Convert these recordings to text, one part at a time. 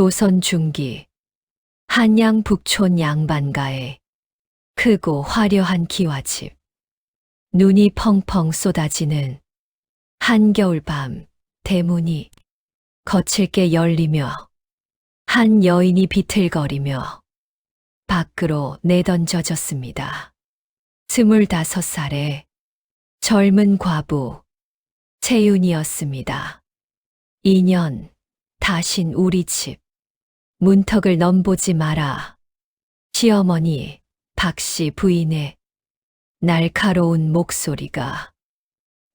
조선 중기 한양 북촌 양반가에 크고 화려한 기와집. 눈이 펑펑 쏟아지는 한겨울 밤 대문이 거칠게 열리며 한 여인이 비틀거리며 밖으로 내던져졌습니다. 25살의 젊은 과부 채윤이었습니다. 2년 다신 우리 집 문턱을 넘보지 마라. 시어머니 박씨 부인의 날카로운 목소리가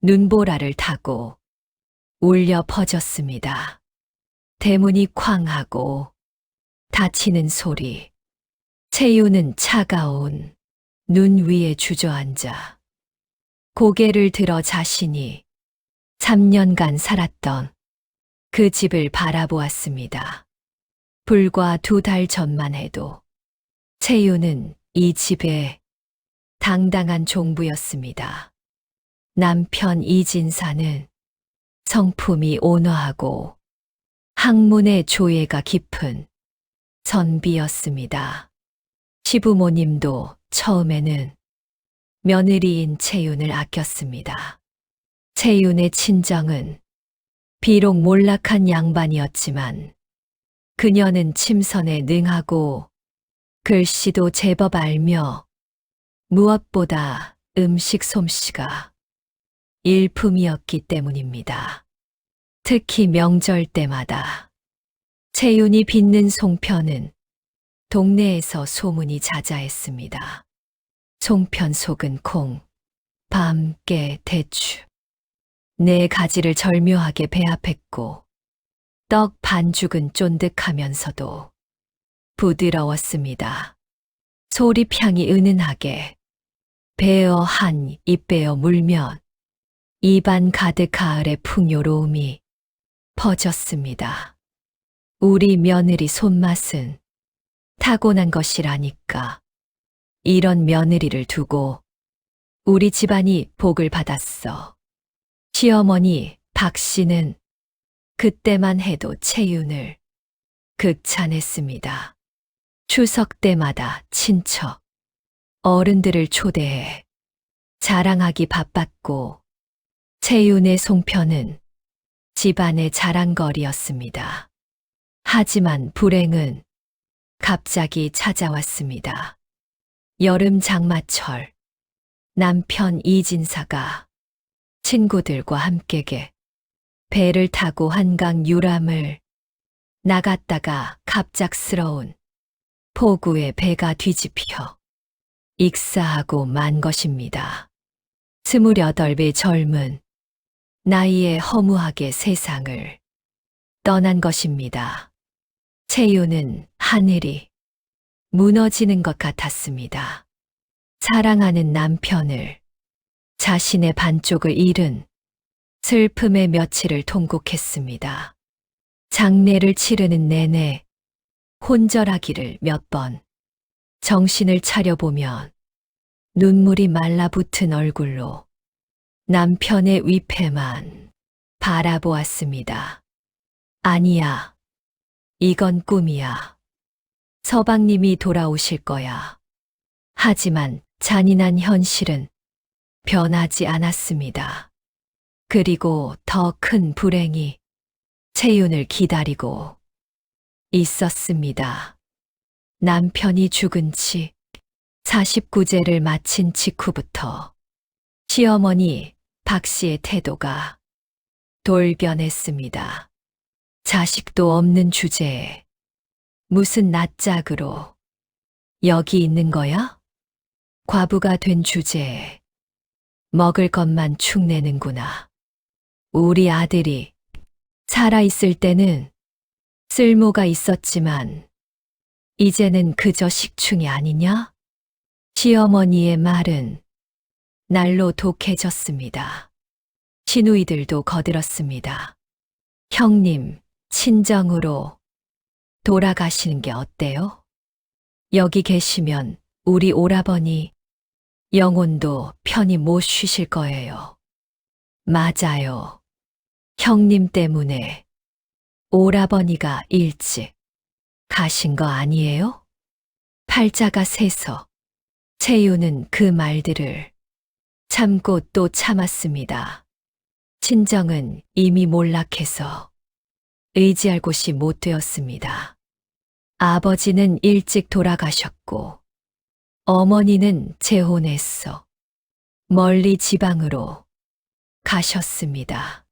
눈보라를 타고 울려 퍼졌습니다. 대문이 쾅 하고 닫히는 소리. 채윤은 차가운 눈 위에 주저앉아 고개를 들어 자신이 3년간 살았던 그 집을 바라보았습니다. 불과 2달 전만 해도 채윤은 이 집의 당당한 종부였습니다. 남편 이진사는 성품이 온화하고 학문의 조예가 깊은 선비였습니다. 시부모님도 처음에는 며느리인 채윤을 아꼈습니다. 채윤의 친정은 비록 몰락한 양반이었지만 그녀는 침선에 능하고 글씨도 제법 알며 무엇보다 음식 솜씨가 일품이었기 때문입니다. 특히 명절 때마다 채윤이 빚는 송편은 동네에서 소문이 자자했습니다. 송편 속은 콩, 밤, 깨, 대추. 4가지를 절묘하게 배합했고 떡 반죽은 쫀득하면서도 부드러웠습니다. 소리향이 은은하게 베어 한 입 베어 물면 입안 가득 가을의 풍요로움이 퍼졌습니다. 우리 며느리 손맛은 타고난 것이라니까. 이런 며느리를 두고 우리 집안이 복을 받았어. 시어머니 박씨는 그때만 해도 채윤을 극찬했습니다. 추석 때마다 친척, 어른들을 초대해 자랑하기 바빴고 채윤의 송편은 집안의 자랑거리였습니다. 하지만 불행은 갑자기 찾아왔습니다. 여름 장마철, 남편 이진사가 친구들과 함께 배를 타고 한강 유람을 나갔다가 갑작스러운 폭우에 배가 뒤집혀 익사하고 만 것입니다. 28의 젊은 나이에 허무하게 세상을 떠난 것입니다. 채윤은 하늘이 무너지는 것 같았습니다. 사랑하는 남편을, 자신의 반쪽을 잃은 슬픔의 며칠을 통곡했습니다. 장례를 치르는 내내 혼절하기를 몇 번 정신을 차려보면 눈물이 말라붙은 얼굴로 남편의 위패만 바라보았습니다. 아니야, 이건 꿈이야. 서방님이 돌아오실 거야. 하지만 잔인한 현실은 변하지 않았습니다. 그리고 더 큰 불행이 채윤을 기다리고 있었습니다. 남편이 죽은 지 49제를 마친 직후부터 시어머니 박씨의 태도가 돌변했습니다. 자식도 없는 주제에 무슨 낯짝으로 여기 있는 거야? 과부가 된 주제에 먹을 것만 축내는구나. 우리 아들이 살아있을 때는 쓸모가 있었지만 이제는 그저 식충이 아니냐? 시어머니의 말은 날로 독해졌습니다. 시누이들도 거들었습니다. 형님, 친정으로 돌아가시는 게 어때요? 여기 계시면 우리 오라버니 영혼도 편히 못 쉬실 거예요. 맞아요. 형님 때문에 오라버니가 일찍 가신 거 아니에요? 팔자가 세서 채유는 그 말들을 참고 또 참았습니다. 친정은 이미 몰락해서 의지할 곳이 못 되었습니다. 아버지는 일찍 돌아가셨고 어머니는 재혼했어 멀리 지방으로 가셨습니다.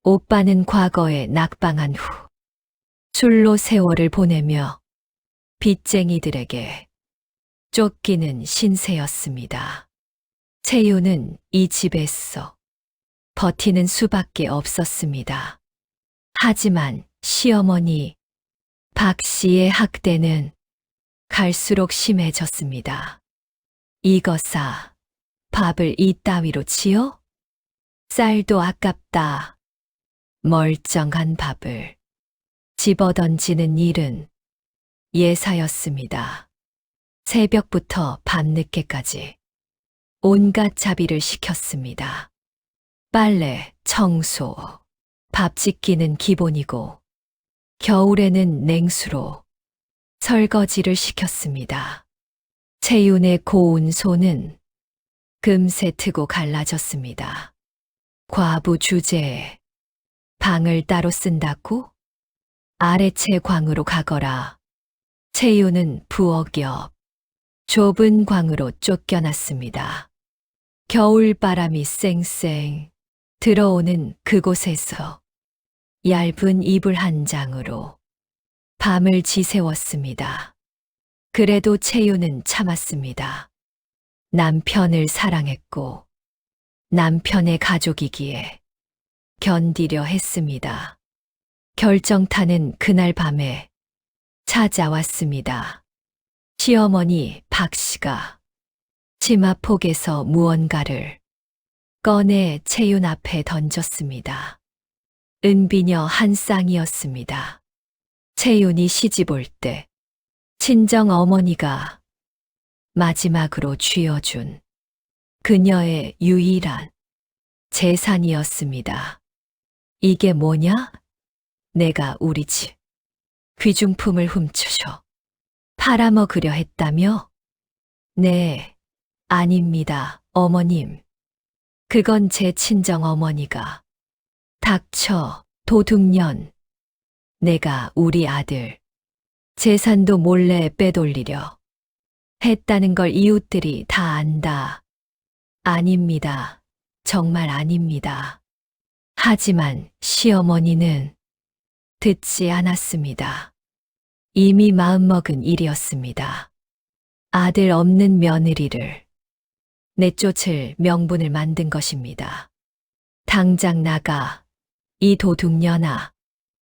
오빠는 과거에 낙방한 후 술로 세월을 보내며 빚쟁이들에게 쫓기는 신세였습니다. 채유는 이 집에서 버티는 수밖에 없었습니다. 하지만 시어머니 박 씨의 학대는 갈수록 심해졌습니다. 이거사 밥을 이따위로 치워? 쌀도 아깝다. 멀쩡한 밥을 집어던지는 일은 예사였습니다. 새벽부터 밤늦게까지 온갖 자비를 시켰습니다. 빨래, 청소, 밥 짓기는 기본이고 겨울에는 냉수로 설거지를 시켰습니다. 채윤의 고운 손은 금세 트고 갈라졌습니다. 과부 주제에 방을 따로 쓴다고? 아래채 광으로 가거라. 채윤은 부엌 옆 좁은 광으로 쫓겨났습니다. 겨울바람이 쌩쌩 들어오는 그곳에서 얇은 이불 한 장으로 밤을 지새웠습니다. 그래도 채윤은 참았습니다. 남편을 사랑했고 남편의 가족이기에 견디려 했습니다. 결정타는 그날 밤에 찾아왔습니다. 시어머니 박 씨가 치마폭에서 무언가를 꺼내 채윤 앞에 던졌습니다. 은비녀 한 쌍이었습니다. 채윤이 시집 올 때 친정 어머니가 마지막으로 쥐어준 그녀의 유일한 재산이었습니다. 이게 뭐냐? 내가 우리 집 귀중품을 훔쳐서 팔아먹으려 했다며? 네, 아닙니다, 어머님. 그건 제 친정 어머니가. 닥쳐, 도둑년. 내가 우리 아들 재산도 몰래 빼돌리려 했다는 걸 이웃들이 다 안다. 아닙니다. 정말 아닙니다. 하지만 시어머니는 듣지 않았습니다. 이미 마음먹은 일이었습니다. 아들 없는 며느리를 내쫓을 명분을 만든 것입니다. 당장 나가, 이 도둑년아.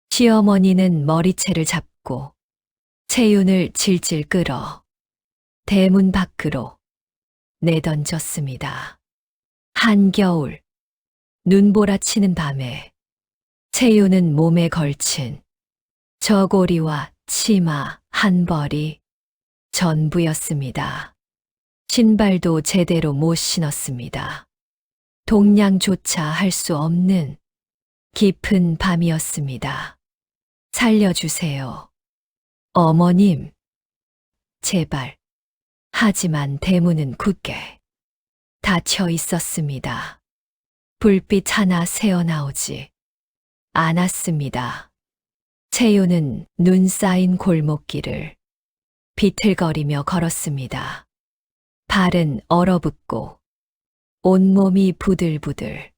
시어머니는 머리채를 잡고 채윤을 질질 끌어 대문 밖으로 내던졌습니다. 한겨울 눈보라치는 밤에 채윤은 몸에 걸친 저고리와 치마 한 벌이 전부였습니다. 신발도 제대로 못 신었습니다. 동냥조차 할 수 없는 깊은 밤이었습니다. 살려주세요. 어머님, 제발. 하지만 대문은 굳게 닫혀 있었습니다. 불빛 하나 새어나오지 않았습니다. 채윤은 눈 쌓인 골목길을 비틀거리며 걸었습니다. 발은 얼어붙고 온몸이 부들부들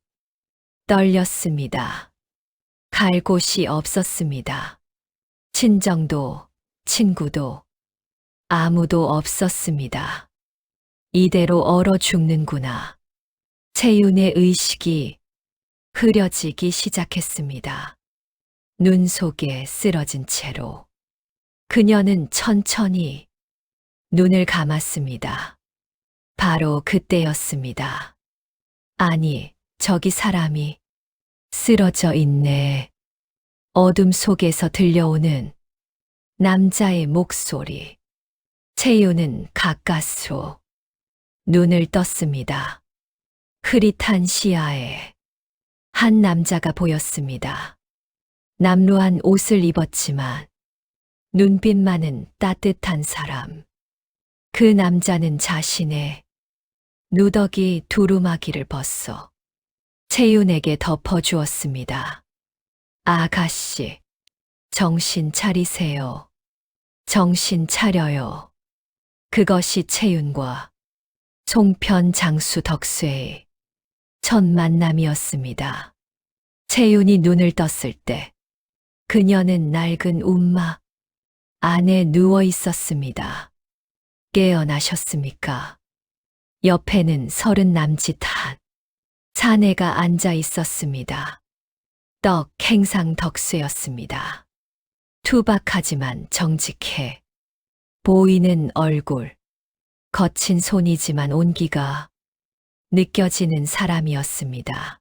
떨렸습니다. 갈 곳이 없었습니다. 친정도 친구도 아무도 없었습니다. 이대로 얼어 죽는구나. 채윤의 의식이 흐려지기 시작했습니다. 눈 속에 쓰러진 채로 그녀는 천천히 눈을 감았습니다. 바로 그때였습니다. 아니, 저기 사람이 쓰러져 있네. 어둠 속에서 들려오는 남자의 목소리. 채윤은 가까스로 눈을 떴습니다. 흐릿한 시야에 한 남자가 보였습니다. 남루한 옷을 입었지만 눈빛만은 따뜻한 사람. 그 남자는 자신의 누더기 두루마기를 벗어 채윤에게 덮어주었습니다. 아가씨, 정신 차리세요. 정신 차려요. 그것이 채윤과 송편 장수 덕수의 첫 만남이었습니다. 채윤이 눈을 떴을 때 그녀는 낡은 움마 안에 누워 있었습니다. 깨어나셨습니까? 옆에는 30 남짓한 사내가 앉아 있었습니다. 떡 행상 덕수였습니다. 투박하지만 정직해 보이는 얼굴, 거친 손이지만 온기가 느껴지는 사람이었습니다.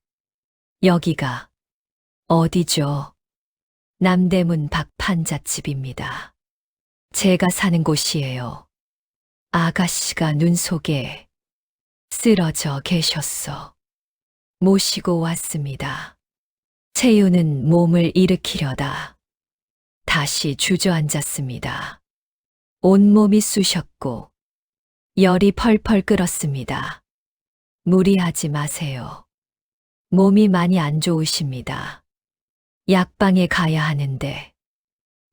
여기가 어디죠? 남대문 박판잣집입니다. 제가 사는 곳이에요. 아가씨가 눈 속에 쓰러져 계셨어. 모시고 왔습니다. 채윤은 몸을 일으키려다 다시 주저앉았습니다. 온몸이 쑤셨고 열이 펄펄 끓었습니다. 무리하지 마세요. 몸이 많이 안 좋으십니다. 약방에 가야 하는데.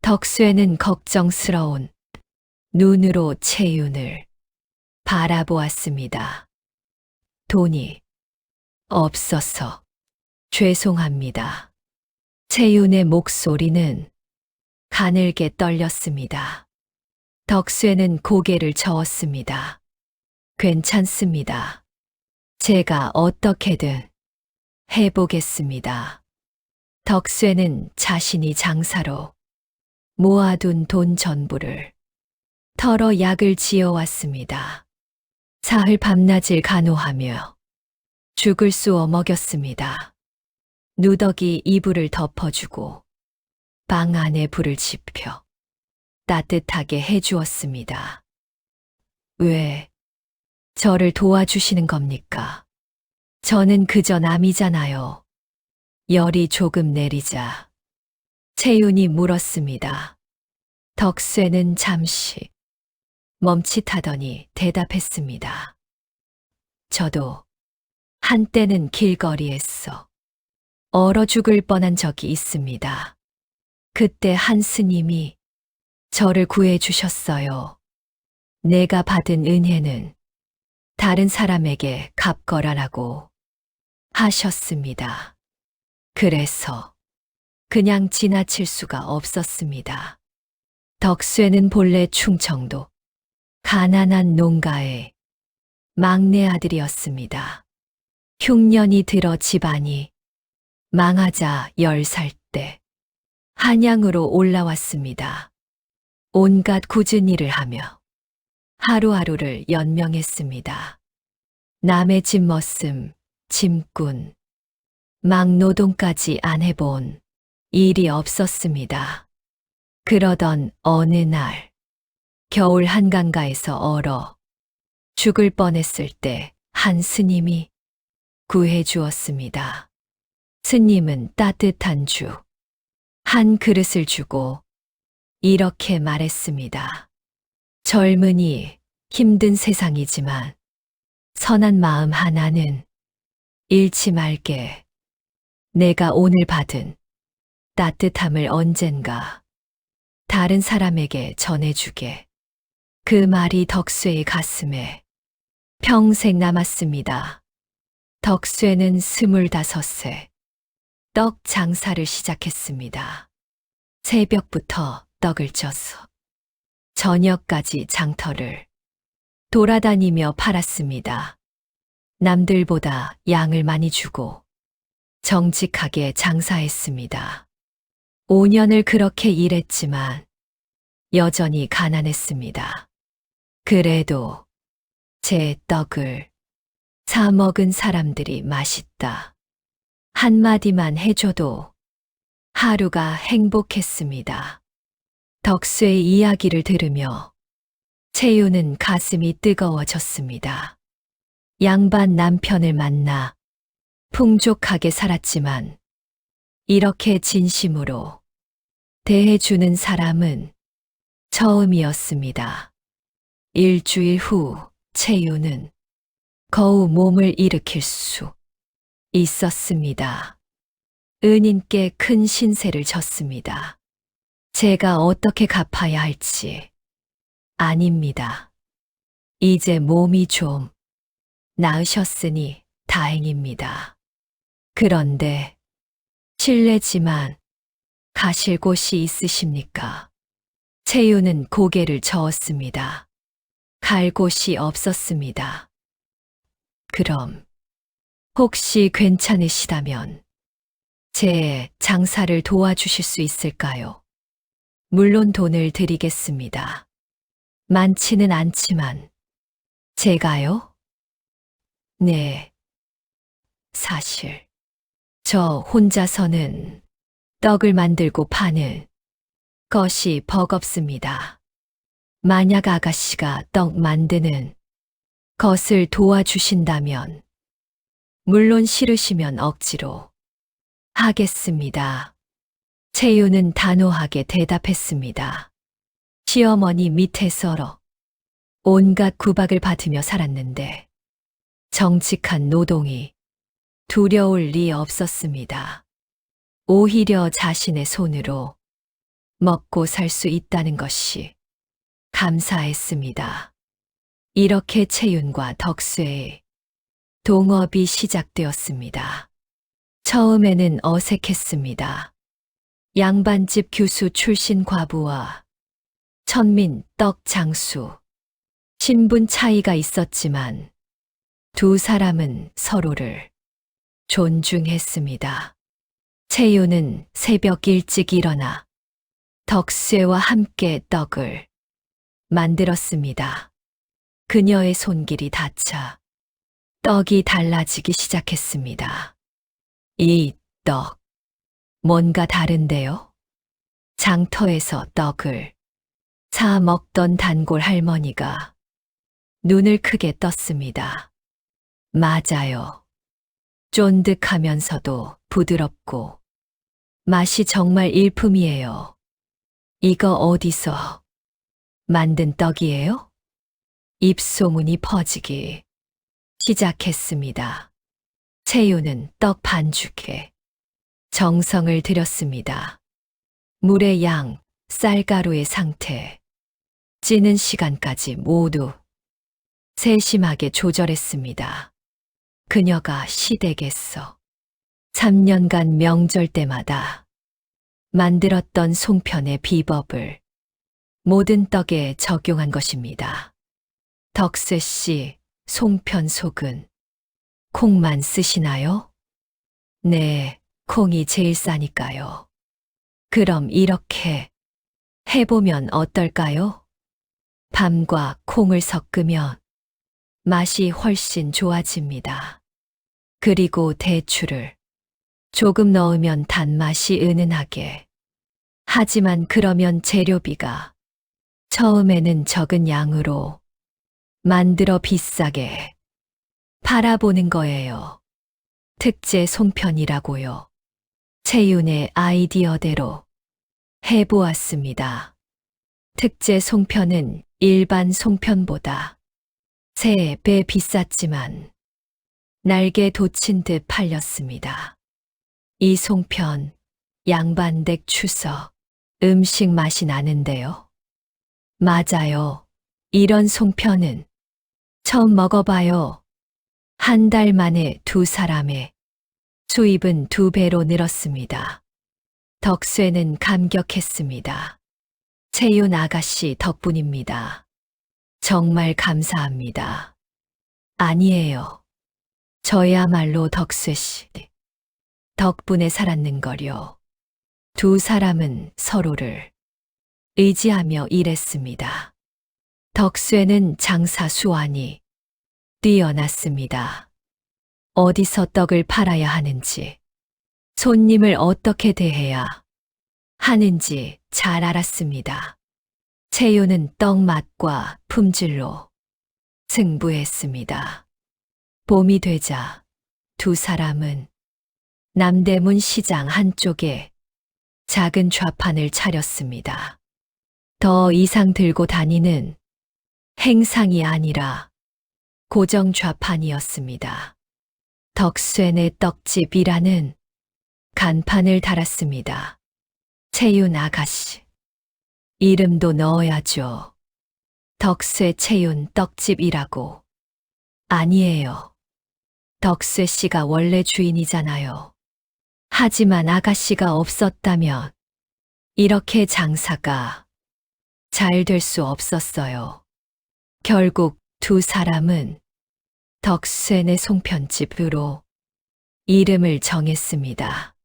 덕수에는 걱정스러운 눈으로 채윤을 바라보았습니다. 돈이 없어서 죄송합니다. 채윤의 목소리는 가늘게 떨렸습니다. 덕수에는 고개를 저었습니다. 괜찮습니다. 제가 어떻게든 해보겠습니다. 덕수에는 자신이 장사로 모아둔 돈 전부를 털어 약을 지어왔습니다. 사흘 밤낮을 간호하며 죽을 쑤어 먹였습니다. 누더기 이불을 덮어주고 방 안에 불을 지펴 따뜻하게 해주었습니다. 왜 저를 도와주시는 겁니까? 저는 그저 남이잖아요. 열이 조금 내리자 채윤이 물었습니다. 덕수에는 잠시 멈칫하더니 대답했습니다. 저도 한때는 길거리에서 얼어 죽을 뻔한 적이 있습니다. 그때 한 스님이 저를 구해주셨어요. 내가 받은 은혜는 다른 사람에게 갚거라라고 하셨습니다. 그래서 그냥 지나칠 수가 없었습니다. 덕수에는 본래 충청도 가난한 농가의 막내 아들이었습니다. 흉년이 들어 집안이 망하자 10살 때 한양으로 올라왔습니다. 온갖 굳은 일을 하며 하루하루를 연명했습니다. 남의 집 머슴, 짐꾼, 막노동까지 안 해본 일이 없었습니다. 그러던 어느 날 겨울 한강가에서 얼어 죽을 뻔했을 때 한 스님이 구해 주었습니다. 스님은 따뜻한 죽 한 그릇을 주고 이렇게 말했습니다. 젊은이 힘든 세상이지만 선한 마음 하나는 잃지 말게. 내가 오늘 받은 따뜻함을 언젠가 다른 사람에게 전해주게. 그 말이 덕수의 가슴에 평생 남았습니다. 덕수에는 25세 떡 장사를 시작했습니다. 새벽부터 떡을 쪄서 저녁까지 장터를 돌아다니며 팔았습니다. 남들보다 양을 많이 주고 정직하게 장사했습니다. 5년을 그렇게 일했지만 여전히 가난했습니다. 그래도 제 떡을 사 먹은 사람들이 맛있다 한마디만 해줘도 하루가 행복했습니다. 덕수의 이야기를 들으며 채윤은 가슴이 뜨거워졌습니다. 양반 남편을 만나 풍족하게 살았지만 이렇게 진심으로 대해주는 사람은 처음이었습니다. 일주일 후 채유는 거우 몸을 일으킬 수 있었습니다. 은인께 큰 신세를 졌습니다. 제가 어떻게 갚아야 할지. 아닙니다. 이제 몸이 좀 나으셨으니 다행입니다. 그런데 실례지만 가실 곳이 있으십니까? 채유는 고개를 저었습니다. 갈 곳이 없었습니다. 그럼 혹시 괜찮으시다면 제 장사를 도와주실 수 있을까요? 물론 돈을 드리겠습니다. 많지는 않지만 제가요? 네. 사실 저 혼자서는 떡을 만들고 파는 것이 버겁습니다. 만약 아가씨가 떡 만드는 것을 도와주신다면, 물론 싫으시면 억지로 하겠습니다. 채유는 단호하게 대답했습니다. 시어머니 밑에서 온갖 구박을 받으며 살았는데 정직한 노동이 두려울 리 없었습니다. 오히려 자신의 손으로 먹고 살 수 있다는 것이 감사했습니다. 이렇게 채윤과 덕수의 동업이 시작되었습니다. 처음에는 어색했습니다. 양반집 교수 출신 과부와 천민 떡 장수, 신분 차이가 있었지만 두 사람은 서로를 존중했습니다. 채유는 새벽 일찍 일어나 덕쇠와 함께 떡을 만들었습니다. 그녀의 손길이 닿자 떡이 달라지기 시작했습니다. 이 떡, 뭔가 다른데요? 장터에서 떡을 사 먹던 단골 할머니가 눈을 크게 떴습니다. 맞아요. 쫀득하면서도 부드럽고 맛이 정말 일품이에요. 이거 어디서 만든 떡이에요? 입소문이 퍼지기 시작했습니다. 채유는 떡 반죽에 정성을 들였습니다. 물의 양, 쌀가루의 상태, 찌는 시간까지 모두 세심하게 조절했습니다. 그녀가 시댁에서 3년간 명절 때마다 만들었던 송편의 비법을 모든 떡에 적용한 것입니다. 덕세 씨, 송편 속은 콩만 쓰시나요? 네, 콩이 제일 싸니까요. 그럼 이렇게 해보면 어떨까요? 밤과 콩을 섞으면 맛이 훨씬 좋아집니다. 그리고 대추를 조금 넣으면 단맛이 은은하게. 하지만 그러면 재료비가 처음에는 적은 양으로 만들어 비싸게 팔아보는 거예요. 특제 송편이라고요. 채윤의 아이디어대로 해보았습니다. 특제 송편은 일반 송편보다 3배 비쌌지만 날개 돋친 듯 팔렸습니다. 이 송편, 양반댁 추석, 음식 맛이 나는데요. 맞아요. 이런 송편은 처음 먹어봐요. 한 달 만에 두 사람의 수입은 2배로 늘었습니다. 덕쇠는 감격했습니다. 채윤 아가씨 덕분입니다. 정말 감사합니다. 아니에요. 저야말로 덕쇠 씨 덕분에 살았는 거려. 두 사람은 서로를 의지하며 일했습니다. 덕쇠는 장사 수완이 뛰어났습니다. 어디서 떡을 팔아야 하는지, 손님을 어떻게 대해야 하는지 잘 알았습니다. 채윤은 떡 맛과 품질로 승부했습니다. 봄이 되자 두 사람은 남대문 시장 한쪽에 작은 좌판을 차렸습니다. 더 이상 들고 다니는 행상이 아니라 고정 좌판이었습니다. 덕쇠네 떡집이라는 간판을 달았습니다. 채윤 아가씨. 이름도 넣어야죠. 덕쇠 채윤 떡집이라고. 아니에요. 덕쇠 씨가 원래 주인이잖아요. 하지만 아가씨가 없었다면 이렇게 장사가 잘 될 수 없었어요. 결국 두 사람은 덕쇠네 송편집으로 이름을 정했습니다.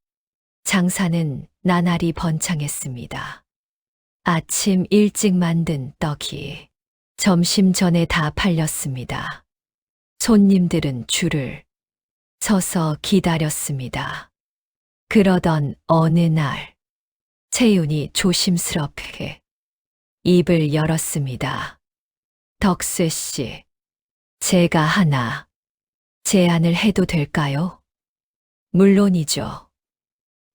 장사는 나날이 번창했습니다. 아침 일찍 만든 떡이 점심 전에 다 팔렸습니다. 손님들은 줄을 서서 기다렸습니다. 그러던 어느 날, 채윤이 조심스럽게 입을 열었습니다. 덕쇠 씨, 제가 하나 제안을 해도 될까요? 물론이죠.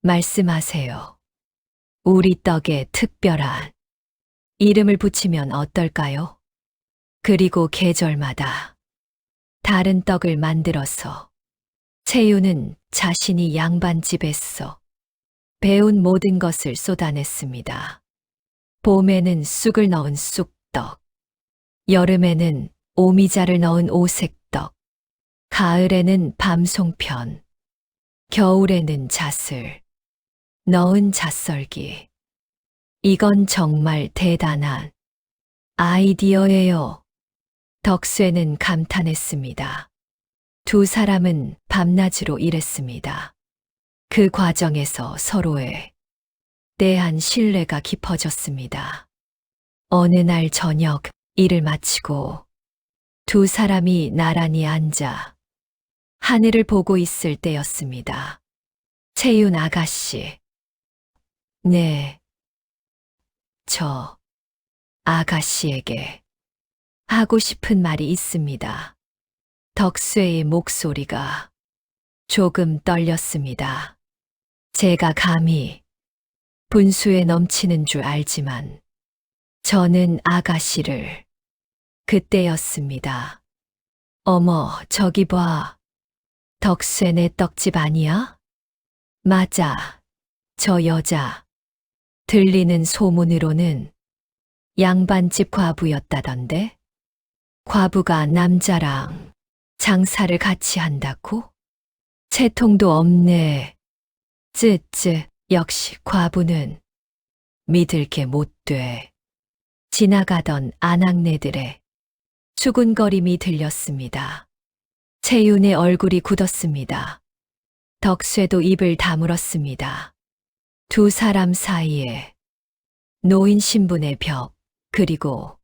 말씀하세요. 우리 떡에 특별한 이름을 붙이면 어떨까요? 그리고 계절마다 다른 떡을 만들어서 채윤은 자신이 양반집에서 배운 모든 것을 쏟아냈습니다. 봄에는 쑥을 넣은 쑥떡, 여름에는 오미자를 넣은 오색떡, 가을에는 밤송편, 겨울에는 잣을 넣은 잣썰기. 이건 정말 대단한 아이디어예요. 덕쇠는 감탄했습니다. 두 사람은 밤낮으로 일했습니다. 그 과정에서 서로에 대한 신뢰가 깊어졌습니다. 어느 날 저녁 일을 마치고 두 사람이 나란히 앉아 하늘을 보고 있을 때였습니다. 채윤 아가씨. 네. 저 아가씨에게 하고 싶은 말이 있습니다. 덕쇠의 목소리가 조금 떨렸습니다. 제가 감히 분수에 넘치는 줄 알지만 저는 아가씨를 그때였습니다. 어머, 저기 봐. 덕쇠네 떡집 아니야? 맞아. 저 여자. 들리는 소문으로는 양반집 과부였다던데? 과부가 남자랑 장사를 같이 한다고? 채통도 없네. 쯔쯔, 역시 과부는 믿을 게 못 돼. 지나가던 아낙네들의 수군거림이 들렸습니다. 채윤의 얼굴이 굳었습니다. 덕쇠도 입을 다물었습니다. 두 사람 사이에 노인 신분의 벽, 그리고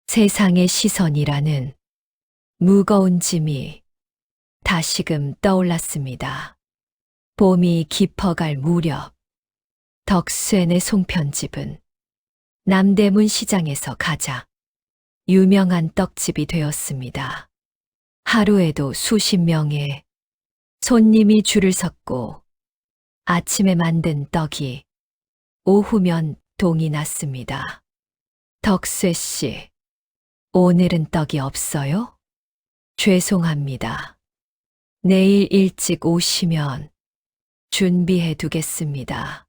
세상의 시선이라는 무거운 짐이 다시금 떠올랐습니다. 봄이 깊어갈 무렵, 덕쇠네 송편집은 남대문 시장에서 가장 유명한 떡집이 되었습니다. 하루에도 수십 명의 손님이 줄을 섰고 아침에 만든 떡이 오후면 동이 났습니다. 덕쇠 씨, 오늘은 떡이 없어요? 죄송합니다. 내일 일찍 오시면 준비해 두겠습니다.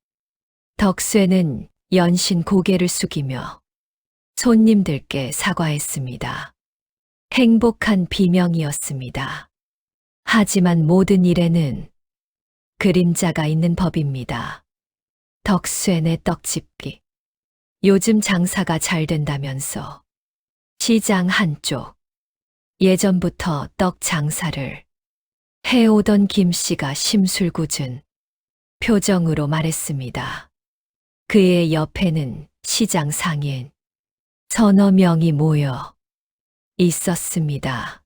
덕쇠는 연신 고개를 숙이며 손님들께 사과했습니다. 행복한 비명이었습니다. 하지만 모든 일에는 그림자가 있는 법입니다. 덕쇠네 떡집기. 요즘 장사가 잘 된다면서 시장 한쪽, 예전부터 떡 장사를 해오던 김씨가 심술궂은 표정으로 말했습니다. 그의 옆에는 시장 상인 서너 명이 모여 있었습니다.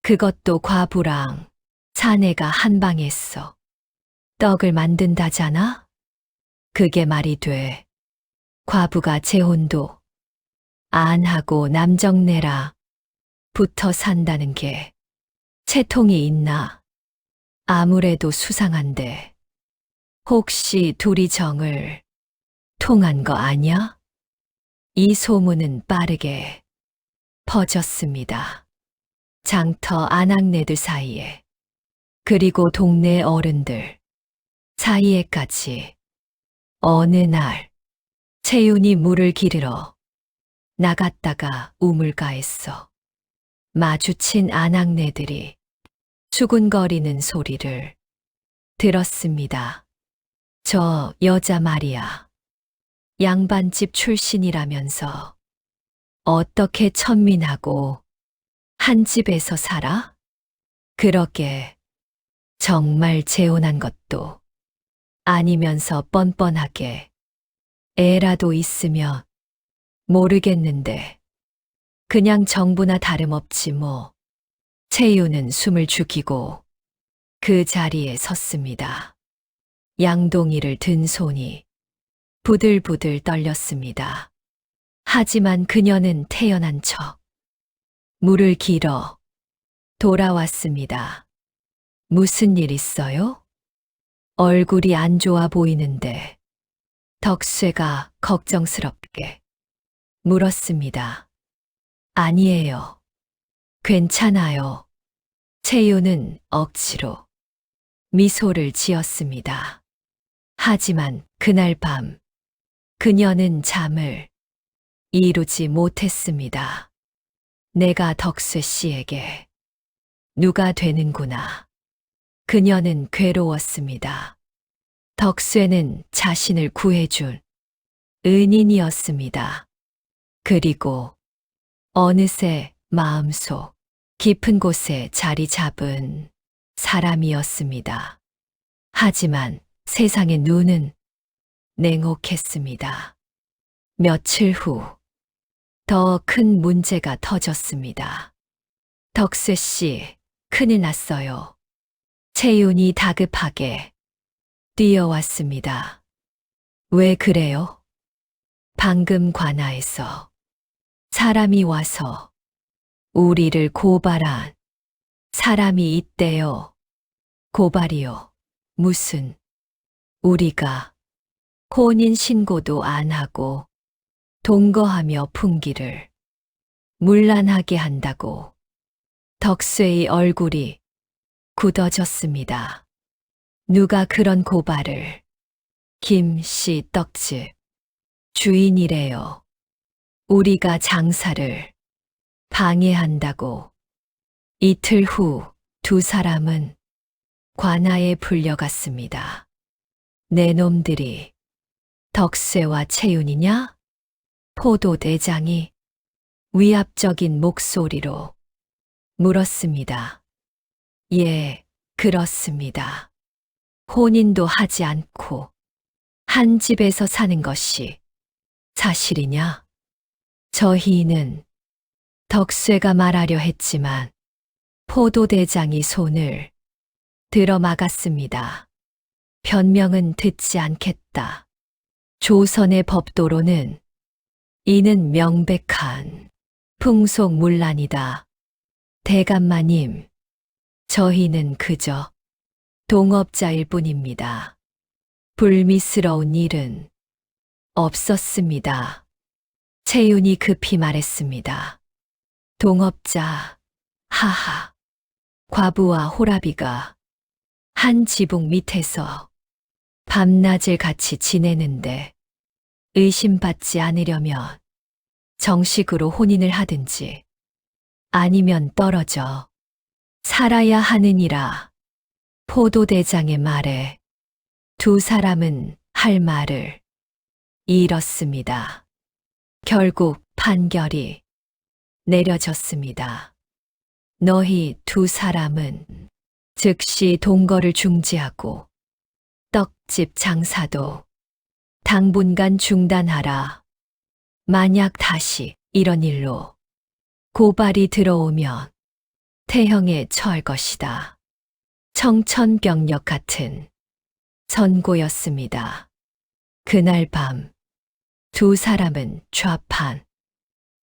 그것도 과부랑 사내가 한 방에서 떡을 만든다잖아? 그게 말이 돼. 과부가 재혼도 안 하고 남정네라 붙어 산다는 게 채통이 있나? 아무래도 수상한데 혹시 둘이 정을 통한 거 아냐? 이 소문은 빠르게 퍼졌습니다. 장터 아낙네들 사이에, 그리고 동네 어른들 사이에까지. 어느 날 채윤이 물을 기르러 나갔다가 우물가에서 마주친 아낙네들이 수군거리는 소리를 들었습니다. 저 여자 말이야. 양반집 출신이라면서 어떻게 천민하고 한 집에서 살아? 그러게 정말 재혼한 것도 아니면서 뻔뻔하게 애라도 있으면 모르겠는데 그냥 정부나 다름없지 뭐. 채윤은 숨을 죽이고 그 자리에 섰습니다. 양동이를 든 손이 부들부들 떨렸습니다. 하지만 그녀는 태연한 척 물을 길어 돌아왔습니다. 무슨 일 있어요? 얼굴이 안 좋아 보이는데 덕쇠가 걱정스럽게 물었습니다. 아니에요. 괜찮아요. 채윤은 억지로 미소를 지었습니다. 하지만 그날 밤 그녀는 잠을 이루지 못했습니다. 내가 덕쇠 씨에게 누가 되는구나. 그녀는 괴로웠습니다. 덕쇠는 자신을 구해준 은인이었습니다. 그리고 어느새 마음속 깊은 곳에 자리 잡은 사람이었습니다. 하지만 세상의 눈은 냉혹했습니다. 며칠 후 더 큰 문제가 터졌습니다. 덕쇠 씨, 큰일 났어요. 채윤이 다급하게 뛰어왔습니다. 왜 그래요? 방금 관아에서 사람이 와서 우리를 고발한 사람이 있대요. 고발이요. 무슨? 우리가 혼인 신고도 안 하고 동거하며 풍기를 문란하게 한다고. 덕쇠의 얼굴이 굳어졌습니다. 누가 그런 고발을? 김 씨 떡집 주인이래요. 우리가 장사를 방해한다고. 이틀 후 두 사람은 관아에 불려갔습니다. 내 놈들이 덕쇠와 채윤이냐? 포도대장이 위압적인 목소리로 물었습니다. 예, 그렇습니다. 혼인도 하지 않고 한 집에서 사는 것이 사실이냐? 저희는 덕쇠가 말하려 했지만 포도대장이 손을 들어 막았습니다. 변명은 듣지 않겠다. 조선의 법도로는 이는 명백한 풍속문란이다. 대감마님, 저희는 그저 동업자일 뿐입니다. 불미스러운 일은 없었습니다. 채윤이 급히 말했습니다. 동업자, 하하. 과부와 호라비가 한 지붕 밑에서 밤낮을 같이 지내는데 의심받지 않으려면 정식으로 혼인을 하든지 아니면 떨어져 살아야 하느니라. 포도대장의 말에 두 사람은 할 말을 잃었습니다. 결국 판결이 내려졌습니다. 너희 두 사람은 즉시 동거를 중지하고 떡집 장사도 당분간 중단하라. 만약 다시 이런 일로 고발이 들어오면 태형에 처할 것이다. 청천벽력 같은 선고였습니다. 그날 밤 두 사람은 좌판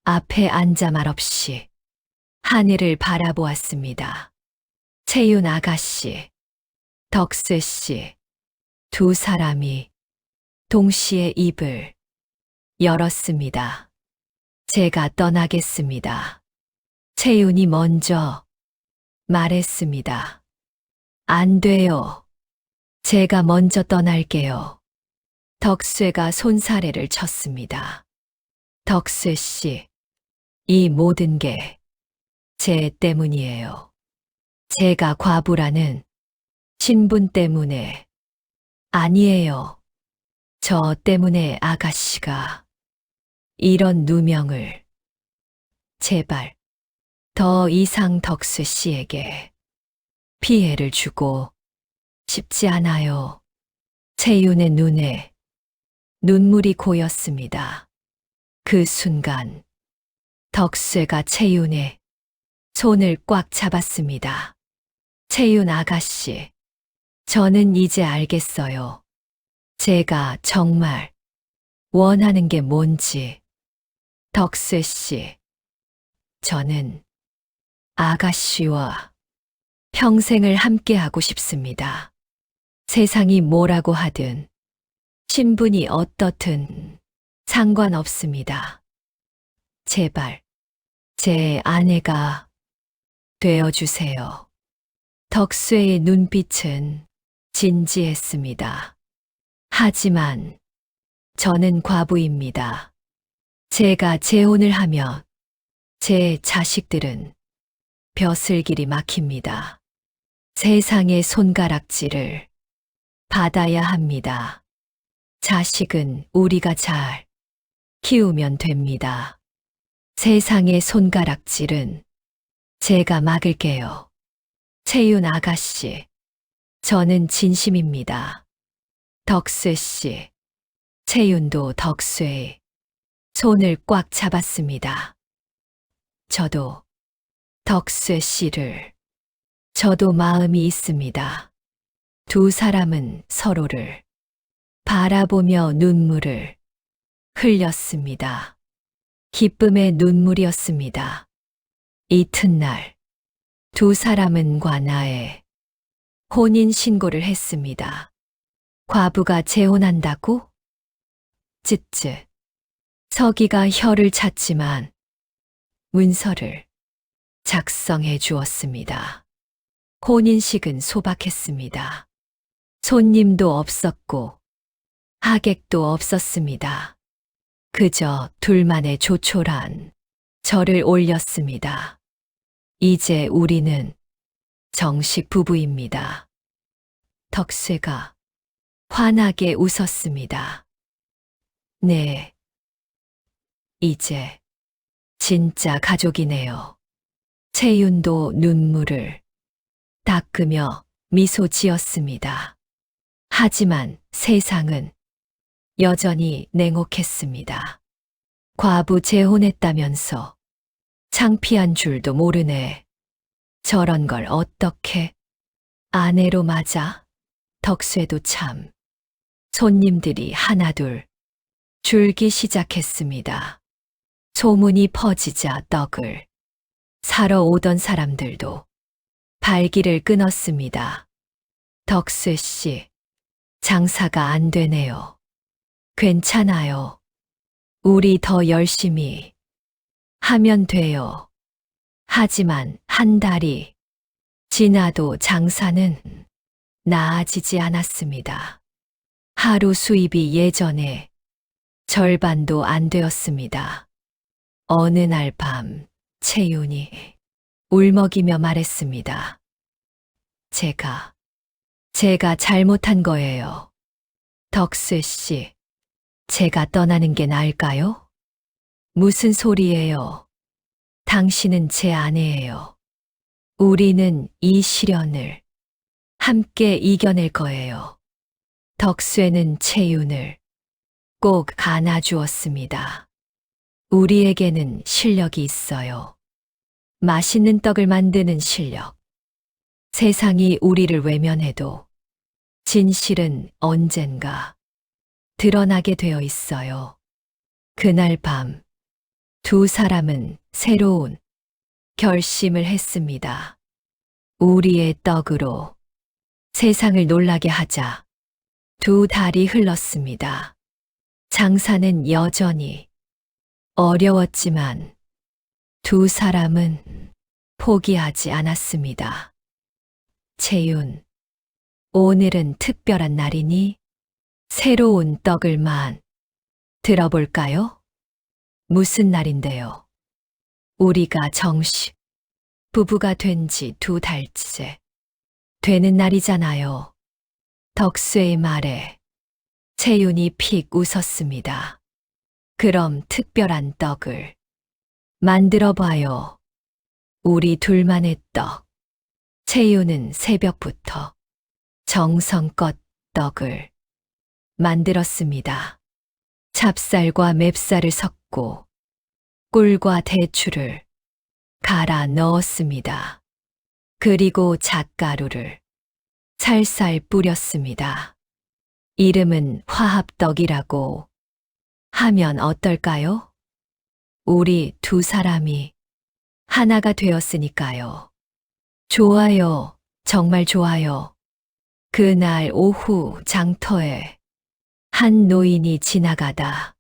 앞에 앉아 말없이 하늘을 바라보았습니다. 채윤 아가씨, 덕쇠 씨, 두 사람이 동시에 입을 열었습니다. 제가 떠나겠습니다. 채윤이 먼저 말했습니다. 안 돼요. 제가 먼저 떠날게요. 덕쇠가 손사래를 쳤습니다. 덕쇠 씨, 이 모든 게 제 때문이에요. 제가 과부라는 신분 때문에 아니에요. 저 때문에 아가씨가 이런 누명을 제발 더 이상 덕쇠 씨에게 피해를 주고 싶지 않아요. 채윤의 눈에 눈물이 고였습니다. 그 순간 덕쇠가 채윤의 손을 꽉 잡았습니다. 채윤 아가씨, 저는 이제 알겠어요. 제가 정말 원하는 게 뭔지. 덕쇠 씨, 저는 아가씨와 평생을 함께하고 싶습니다. 세상이 뭐라고 하든, 신분이 어떻든 상관없습니다. 제발 제 아내가 되어주세요. 덕쇠의 눈빛은 진지했습니다. 하지만 저는 과부입니다. 제가 재혼을 하면 제 자식들은 벼슬길이 막힙니다. 세상의 손가락질을 받아야 합니다. 자식은 우리가 잘 키우면 됩니다. 세상의 손가락질은 제가 막을게요. 채윤 아가씨, 저는 진심입니다. 덕쇠 씨, 채윤도 덕쇠의 손을 꽉 잡았습니다. 저도 덕쇠 씨를, 저도 마음이 있습니다. 두 사람은 서로를 바라보며 눈물을 흘렸습니다. 기쁨의 눈물이었습니다. 이튿날 두 사람은 관아에 혼인 신고를 했습니다. 과부가 재혼한다고? 쯧쯧. 서기가 혀를 찼지만 문서를 작성해 주었습니다. 혼인식은 소박했습니다. 손님도 없었고 하객도 없었습니다. 그저 둘만의 조촐한 절을 올렸습니다. 이제 우리는 정식 부부입니다. 덕쇠가 환하게 웃었습니다. 네, 이제 진짜 가족이네요. 채윤도 눈물을 닦으며 미소 지었습니다. 하지만 세상은 여전히 냉혹했습니다. 과부 재혼했다면서 창피한 줄도 모르네. 저런 걸 어떻게 아내로 맞아? 덕쇠도 참. 손님들이 하나둘 줄기 시작했습니다. 소문이 퍼지자 떡을 사러 오던 사람들도 발길을 끊었습니다. 덕쇠 씨, 장사가 안 되네요. 괜찮아요. 우리 더 열심히 하면 돼요. 하지만 한 달이 지나도 장사는 나아지지 않았습니다. 하루 수입이 예전에 절반도 안 되었습니다. 어느 날 밤 채윤이 울먹이며 말했습니다. 제가 잘못한 거예요. 덕쇠 씨, 제가 떠나는 게 나을까요? 무슨 소리예요? 당신은 제 아내예요. 우리는 이 시련을 함께 이겨낼 거예요. 덕쇠는 채윤을 꼭 안아주었습니다. 우리에게는 실력이 있어요. 맛있는 떡을 만드는 실력. 세상이 우리를 외면해도 진실은 언젠가 드러나게 되어 있어요. 그날 밤 두 사람은 새로운 결심을 했습니다. 우리의 떡으로 세상을 놀라게 하자. 두 달이 흘렀습니다. 장사는 여전히 어려웠지만 두 사람은 포기하지 않았습니다. 채윤, 오늘은 특별한 날이니 새로운 떡을만 들어볼까요? 무슨 날인데요? 우리가 정식 부부가 된 지 2달째 되는 날이잖아요. 덕수의 말에 채윤이 픽 웃었습니다. 그럼 특별한 떡을 만들어 봐요. 우리 둘만의 떡. 채윤은 새벽부터 정성껏 떡을 만들었습니다. 찹쌀과 맵쌀을 섞고 꿀과 대추를 갈아 넣었습니다. 그리고 잣가루를 살살 뿌렸습니다. 이름은 화합떡이라고 하면 어떨까요? 우리 두 사람이 하나가 되었으니까요. 좋아요. 정말 좋아요. 그날 오후 장터에 한 노인이 지나가다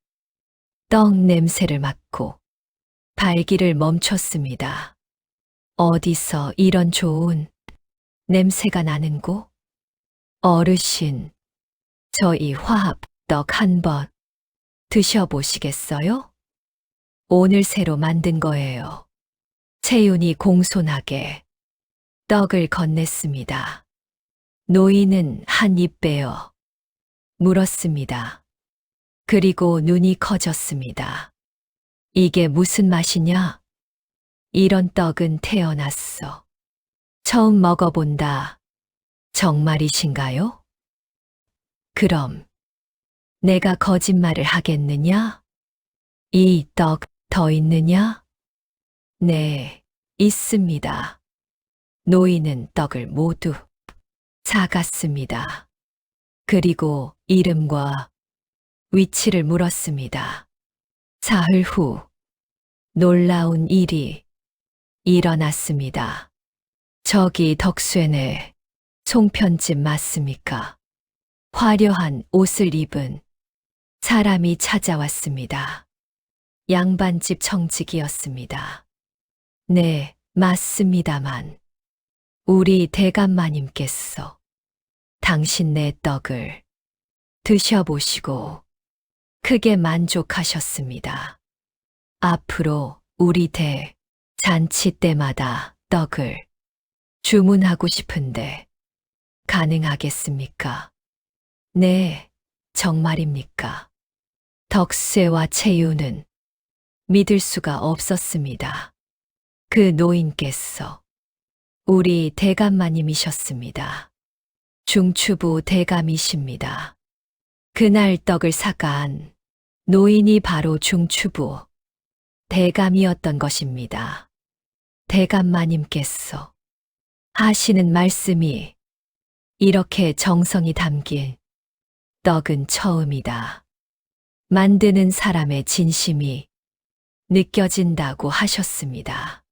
떡 냄새를 맡고 발길을 멈췄습니다. 어디서 이런 좋은 냄새가 나는고? 어르신, 저희 화합떡 한번 드셔보시겠어요? 오늘 새로 만든 거예요. 채윤이 공손하게 떡을 건넸습니다. 노인은 한 입 빼어 물었습니다. 그리고 눈이 커졌습니다. 이게 무슨 맛이냐? 이런 떡은 태어났어. 처음 먹어본다. 정말이신가요? 그럼 내가 거짓말을 하겠느냐? 이 떡 더 있느냐? 네, 있습니다. 노인은 떡을 모두 사갔습니다. 그리고 이름과 위치를 물었습니다. 사흘 후 놀라운 일이 일어났습니다. 저기 덕수네 송편집 맞습니까? 화려한 옷을 입은 사람이 찾아왔습니다. 양반집 청직이었습니다. 네, 맞습니다만 우리 대감마님께서 당신네 떡을 드셔보시고 크게 만족하셨습니다. 앞으로 우리 잔치 때마다 떡을 주문하고 싶은데 가능하겠습니까? 네, 정말입니까? 덕세와 채유는 믿을 수가 없었습니다. 그 노인께서 우리 대감마님이셨습니다. 중추부 대감이십니다. 그날 떡을 사간 노인이 바로 중추부 대감이었던 것입니다. 대감마님께서 하시는 말씀이 이렇게 정성이 담긴 떡은 처음이다. 만드는 사람의 진심이 느껴진다고 하셨습니다.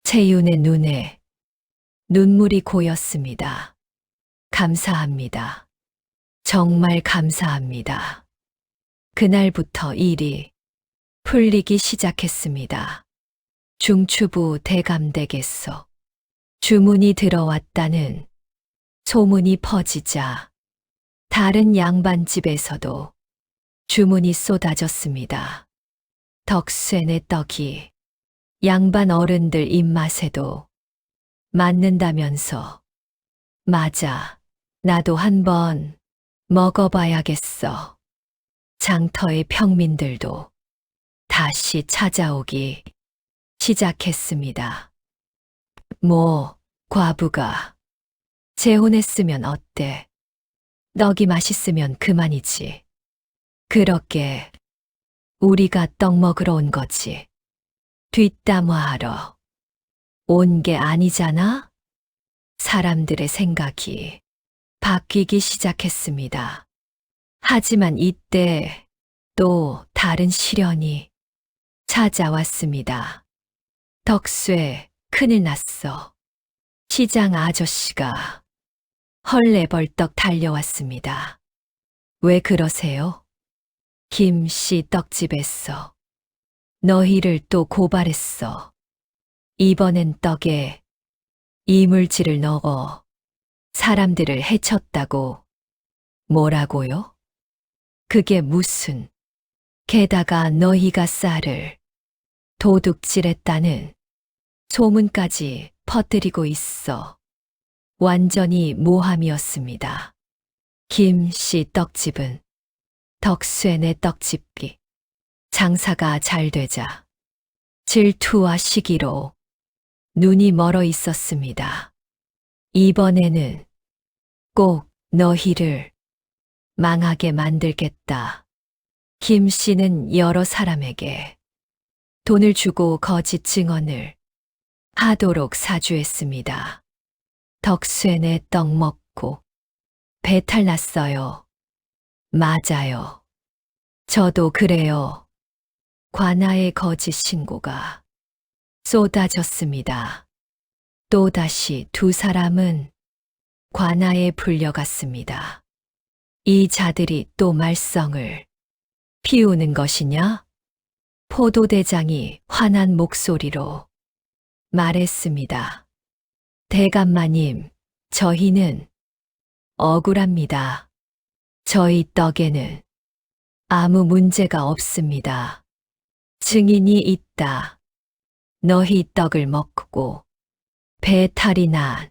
채윤의 눈에 눈물이 고였습니다. 감사합니다. 정말 감사합니다. 그날부터 일이 풀리기 시작했습니다. 중추부 대감댁에서 주문이 들어왔다는 소문이 퍼지자 다른 양반집에서도 주문이 쏟아졌습니다. 덕쇠네 떡이 양반 어른들 입맛에도 맞는다면서. 맞아, 나도 한번 먹어봐야겠어. 장터의 평민들도 다시 찾아오기 시작했습니다. 과부가 재혼했으면 어때? 떡이 맛있으면 그만이지. 그렇게 우리가 떡 먹으러 온 거지. 뒷담화하러 온 게 아니잖아? 사람들의 생각이 바뀌기 시작했습니다. 하지만 이때 또 다른 시련이 찾아왔습니다. 덕쇠, 큰일 났어. 시장 아저씨가 헐레벌떡 달려왔습니다. 왜 그러세요? 김씨 떡집에서 너희를 또 고발했어. 이번엔 떡에 이물질을 넣어 사람들을 해쳤다고. 뭐라고요? 그게 무슨. 게다가 너희가 쌀을 도둑질했다는 소문까지 퍼뜨리고 있어. 완전히 모함이었습니다. 김 씨 떡집은 덕수의 떡집이 장사가 잘 되자 질투와 시기로 눈이 멀어 있었습니다. 이번에는 꼭 너희를 망하게 만들겠다. 김 씨는 여러 사람에게 돈을 주고 거짓 증언을 하도록 사주했습니다. 덕수의 떡 먹고 배탈 났어요. 맞아요. 저도 그래요. 관아의 거짓 신고가 쏟아졌습니다. 또다시 두 사람은 관아에 불려갔습니다. 이 자들이 또 말썽을 피우는 것이냐? 포도대장이 화난 목소리로 말했습니다. 대감마님, 저희는 억울합니다. 저희 떡에는 아무 문제가 없습니다. 증인이 있다. 너희 떡을 먹고 배탈이 난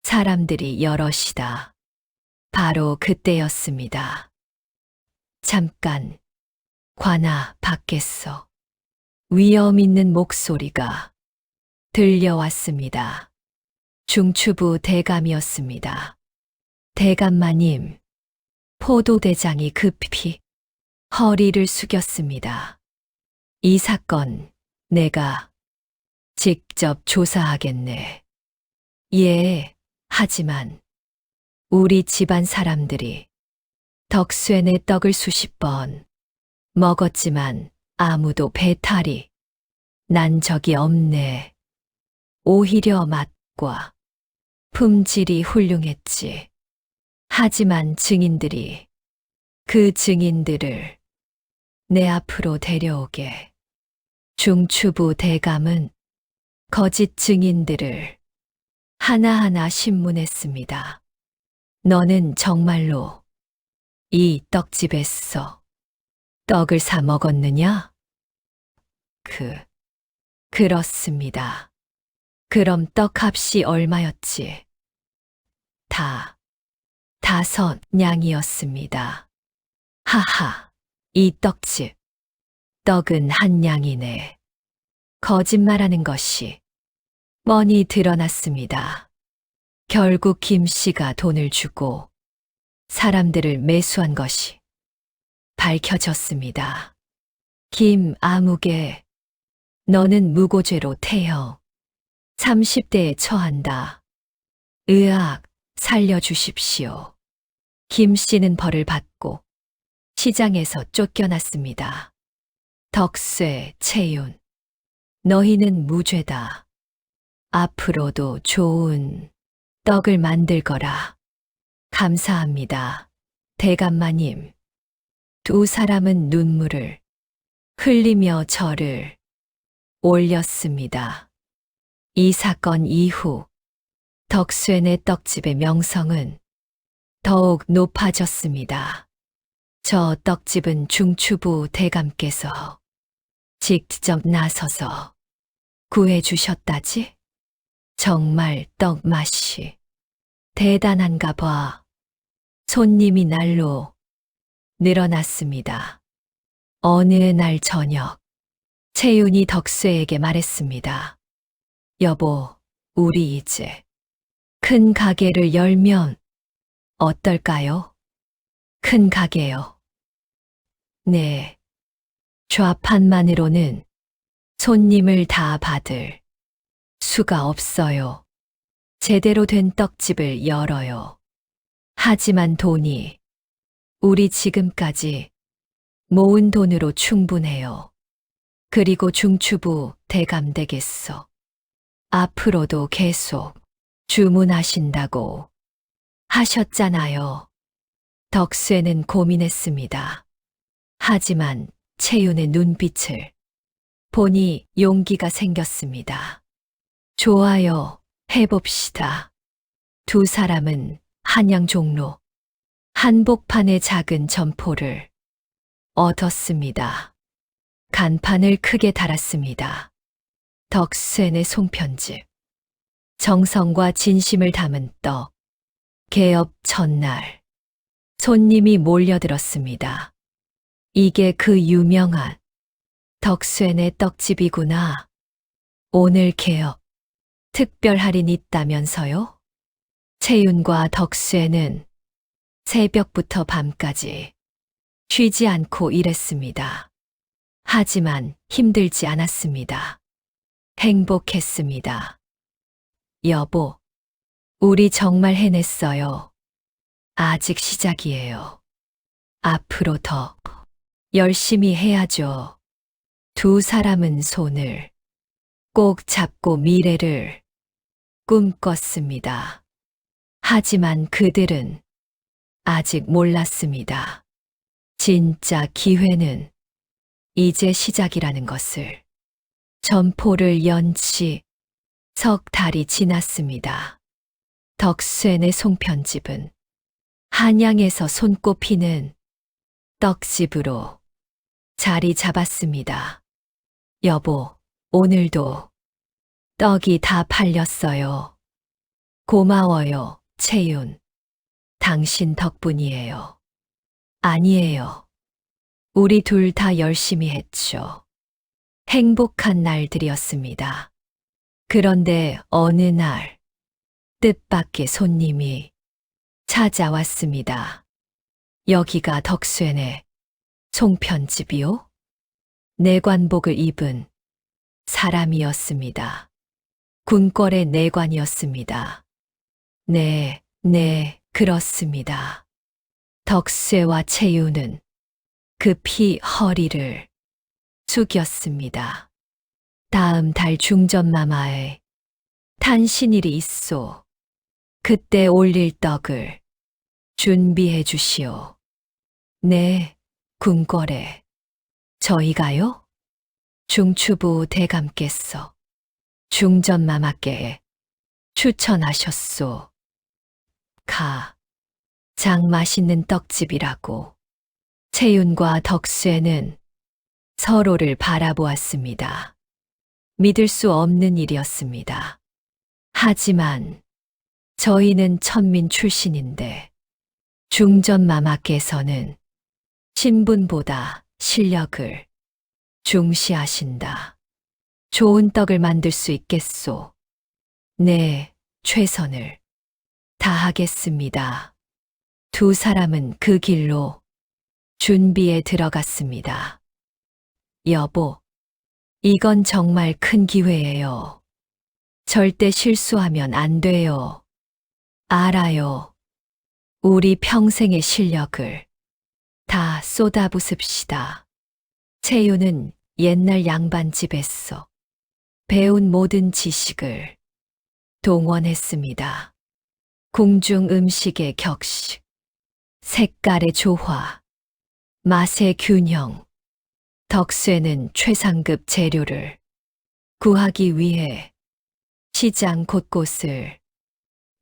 사람들이 여럿이다. 바로 그때였습니다. 잠깐, 관아 밖에서 위험 있는 목소리가 들려왔습니다. 중추부 대감이었습니다. 대감마님, 포도대장이 급히 허리를 숙였습니다. 이 사건 내가 직접 조사하겠네. 예, 하지만 우리 집안 사람들이 덕수의 떡을 수십 번 먹었지만 아무도 배탈이 난 적이 없네. 오히려 맛과 품질이 훌륭했지. 하지만 증인들이 그 증인들을 내 앞으로 데려오게. 중추부 대감은 거짓 증인들을 하나하나 신문했습니다. 너는 정말로 이 떡집에서 떡을 사 먹었느냐? 그렇습니다. 그럼 떡값이 얼마였지? 5냥이었습니다. 하하, 이 떡집. 떡은 한 냥이네. 거짓말하는 것이 뻔히 드러났습니다. 결국 김 씨가 돈을 주고 사람들을 매수한 것이 밝혀졌습니다. 김아무개, 너는 무고죄로 태형 30대에 처한다. 으악, 살려주십시오. 김 씨는 벌을 받고 시장에서 쫓겨났습니다. 덕쇠, 채윤, 너희는 무죄다. 앞으로도 좋은 떡을 만들 거라. 감사합니다. 대감마님. 두 사람은 눈물을 흘리며 절을 올렸습니다. 이 사건 이후 덕쇠의 떡집의 명성은 더욱 높아졌습니다. 저 떡집은 중추부 대감께서 직접 나서서 구해주셨다지? 정말 떡 맛이 대단한가 봐. 손님이 날로 늘어났습니다. 어느 날 저녁, 채윤이 덕수에게 말했습니다. 여보, 우리 이제 큰 가게를 열면 어떨까요? 큰 가게요. 네. 좌판만으로는 손님을 다 받을 수가 없어요. 제대로 된 떡집을 열어요. 하지만 돈이 우리 지금까지 모은 돈으로 충분해요. 그리고 중추부 대감댁에서 앞으로도 계속 주문하신다고 하셨잖아요. 덕수에는 고민했습니다. 하지만 채윤의 눈빛을 보니 용기가 생겼습니다. 좋아요, 해봅시다. 두 사람은 한양 종로 한복판의 작은 점포를 얻었습니다. 간판을 크게 달았습니다. 덕수엔의 송편집. 정성과 진심을 담은 떡. 개업 첫날. 손님이 몰려들었습니다. 이게 그 유명한 덕수엔의 떡집이구나. 오늘 개업. 특별 할인 있다면서요? 채윤과 덕수엔은 새벽부터 밤까지 쉬지 않고 일했습니다. 하지만 힘들지 않았습니다. 행복했습니다. 여보, 우리 정말 해냈어요. 아직 시작이에요. 앞으로 더 열심히 해야죠. 두 사람은 손을 꼭 잡고 미래를 꿈꿨습니다. 하지만 그들은 아직 몰랐습니다. 진짜 기회는 이제 시작이라는 것을. 점포를 연 지 석 달이 지났습니다. 덕수엔의 송편집은 한양에서 손꼽히는 떡집으로 자리 잡았습니다. 여보, 오늘도 떡이 다 팔렸어요. 고마워요, 채윤. 당신 덕분이에요. 아니에요. 우리 둘 다 열심히 했죠. 행복한 날들이었습니다. 그런데 어느 날 뜻밖의 손님이 찾아왔습니다. 여기가 덕수엔의 송편집이요? 내관복을 입은 사람이었습니다. 군걸의 내관이었습니다. 네, 그렇습니다. 덕수와 채윤은 급히 허리를 숙였습니다. 다음 달 중전마마에 탄신일이 있소. 그때 올릴 떡을 준비해 주시오. 네, 군거래. 저희가요? 중추부 대감께서 중전마마께 추천하셨소. 장 맛있는 떡집이라고. 채윤과 덕수에는 서로를 바라보았습니다. 믿을 수 없는 일이었습니다. 하지만 저희는 천민 출신인데 중전마마께서는 신분보다 실력을 중시하신다. 좋은 떡을 만들 수 있겠소. 네, 최선을 다하겠습니다. 두 사람은 그 길로 준비에 들어갔습니다. 여보, 이건 정말 큰 기회예요. 절대 실수하면 안 돼요. 알아요. 우리 평생의 실력을 다 쏟아부습시다. 채윤은 옛날 양반집에서 배운 모든 지식을 동원했습니다. 궁중 음식의 격식, 색깔의 조화, 맛의 균형. 덕수에는 최상급 재료를 구하기 위해 시장 곳곳을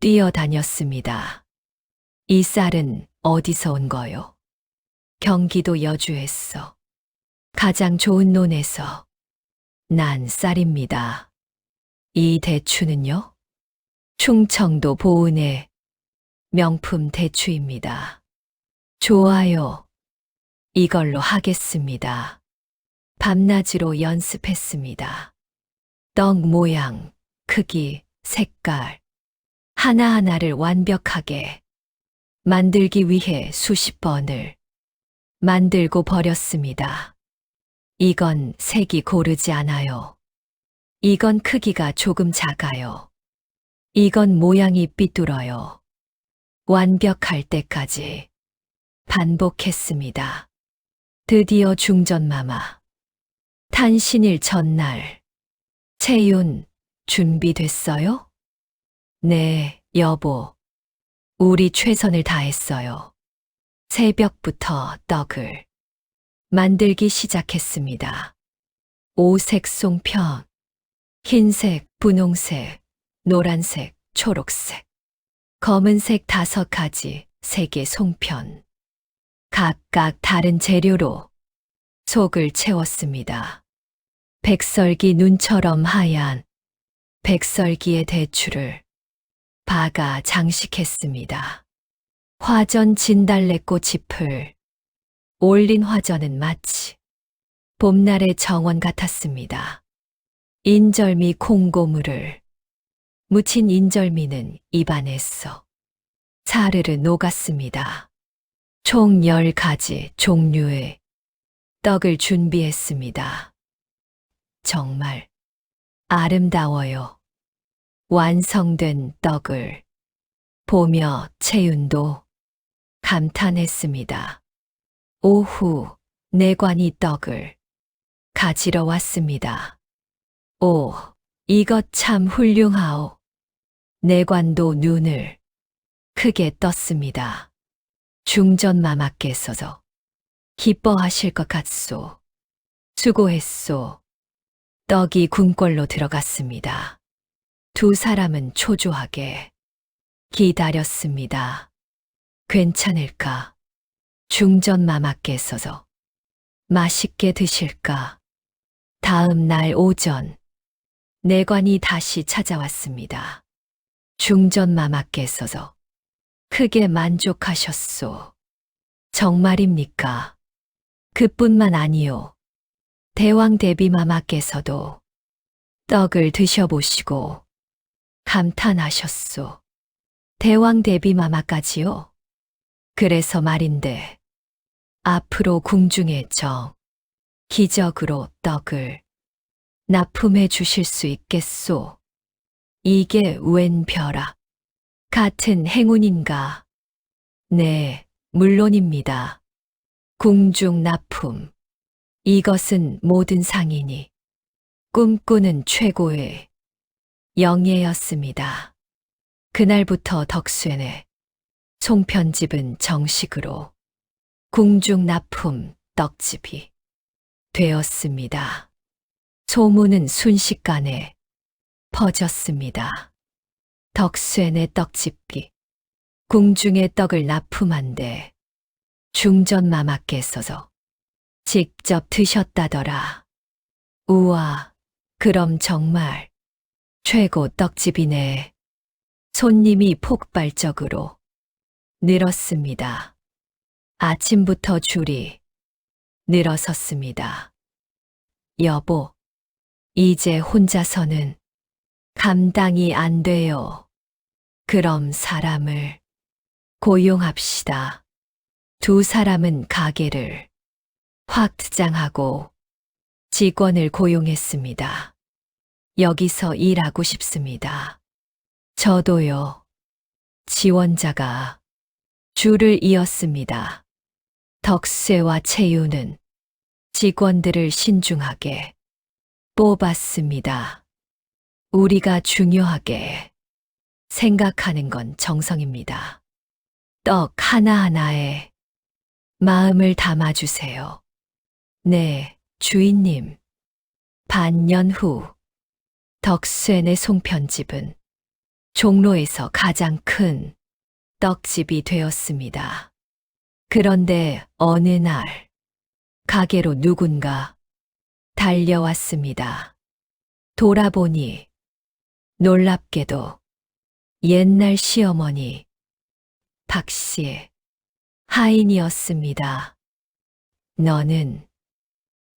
뛰어다녔습니다. 이 쌀은 어디서 온 거요? 경기도 여주에서 가장 좋은 논에서 난 쌀입니다. 이 대추는요? 충청도 보은의 명품 대추입니다. 좋아요. 이걸로 하겠습니다. 밤낮으로 연습했습니다. 떡 모양, 크기, 색깔, 하나하나를 완벽하게 만들기 위해 수십 번을 만들고 버렸습니다. 이건 색이 고르지 않아요. 이건 크기가 조금 작아요. 이건 모양이 삐뚤어요. 완벽할 때까지 반복했습니다. 드디어 중전마마. 탄신일 전날. 채윤, 준비됐어요? 네, 여보. 우리 최선을 다했어요. 새벽부터 떡을 만들기 시작했습니다. 5색 송편, 흰색, 분홍색, 노란색, 초록색, 검은색 5가지, 3개 송편. 각각 다른 재료로 속을 채웠습니다. 백설기 눈처럼 하얀 백설기의 대추를 박아 장식했습니다. 화전 진달래꽃 잎을 올린 화전은 마치 봄날의 정원 같았습니다. 인절미 콩고물을 묻힌 인절미는 입안에서 사르르 녹았습니다. 총 10가지 종류의 떡을 준비했습니다. 정말 아름다워요. 완성된 떡을 보며 채윤도 감탄했습니다. 오후 내관이 떡을 가지러 왔습니다. 오, 이것 참 훌륭하오. 내관도 눈을 크게 떴습니다. 중전마마께서도 기뻐하실 것 같소. 수고했소. 떡이 궁궐로 들어갔습니다. 2사람은 초조하게 기다렸습니다. 괜찮을까? 중전마마께서도 맛있게 드실까? 다음 날 오전 내관이 다시 찾아왔습니다. 중전마마께서도 크게 만족하셨소. 정말입니까? 그뿐만 아니요. 대왕 대비마마께서도 떡을 드셔보시고 감탄하셨소. 대왕 대비마마까지요? 그래서 말인데 앞으로 궁중에 기적으로 떡을 납품해 주실 수 있겠소? 이게 웬 벼락 같은 행운인가? 네, 물론입니다. 궁중 납품. 이것은 모든 상인이 꿈꾸는 최고의 영예였습니다. 그날부터 덕쇠네 송편집은 정식으로 궁중 납품 떡집이 되었습니다. 소문은 순식간에 퍼졌습니다. 덕쇠네 떡집이 궁중의 떡을 납품한데 중전마마께서도 직접 드셨다더라. 우와, 그럼 정말 최고 떡집이네. 손님이 폭발적으로 늘었습니다. 아침부터 줄이 늘어섰습니다. 여보, 이제 혼자서는 감당이 안 돼요. 그럼 사람을 고용합시다. 2사람은 가게를 확장하고 직원을 고용했습니다. 여기서 일하고 싶습니다. 저도요. 지원자가 줄을 이었습니다. 덕쇠와 채유는 직원들을 신중하게 뽑았습니다. 우리가 중요하게 생각하는 건 정성입니다. 떡 하나하나에 마음을 담아주세요. 네, 주인님. 반년 후 덕쇠네 송편집은 종로에서 가장 큰 떡집이 되었습니다. 그런데 어느 날 가게로 누군가 달려왔습니다. 돌아보니 놀랍게도 옛날 시어머니 박씨의 하인이었습니다. 너는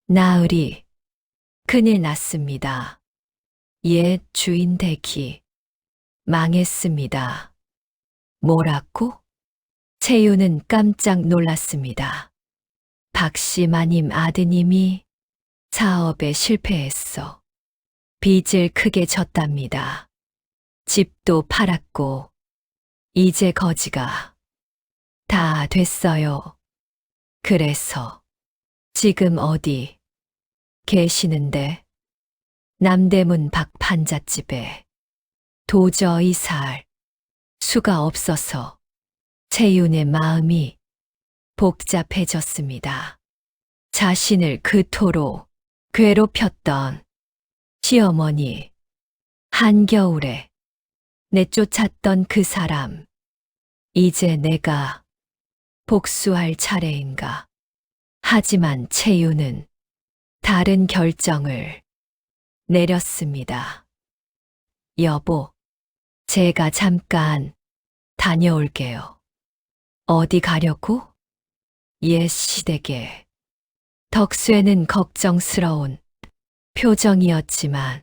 나으리 큰일 났습니다. 옛 주인 댁이 망했습니다. 뭐라고? 채유는 깜짝 놀랐습니다. 박씨 마님 아드님이 사업에 실패했어. 빚을 크게 졌답니다. 집도 팔았고 이제 거지가 다 됐어요. 그래서 지금 어디 계시는데? 남대문 박 판잣집에 도저히 살 수가 없어서 채윤의 마음이 복잡해졌습니다. 자신을 그토록 괴롭혔던 시어머니, 한겨울에 내쫓았던 그 사람, 이제 내가 복수할 차례인가. 하지만 채유는 다른 결정을 내렸습니다. 여보, 제가 잠깐 다녀올게요. 어디 가려고? 옛 시댁에. 덕수에는 걱정스러운 표정이었지만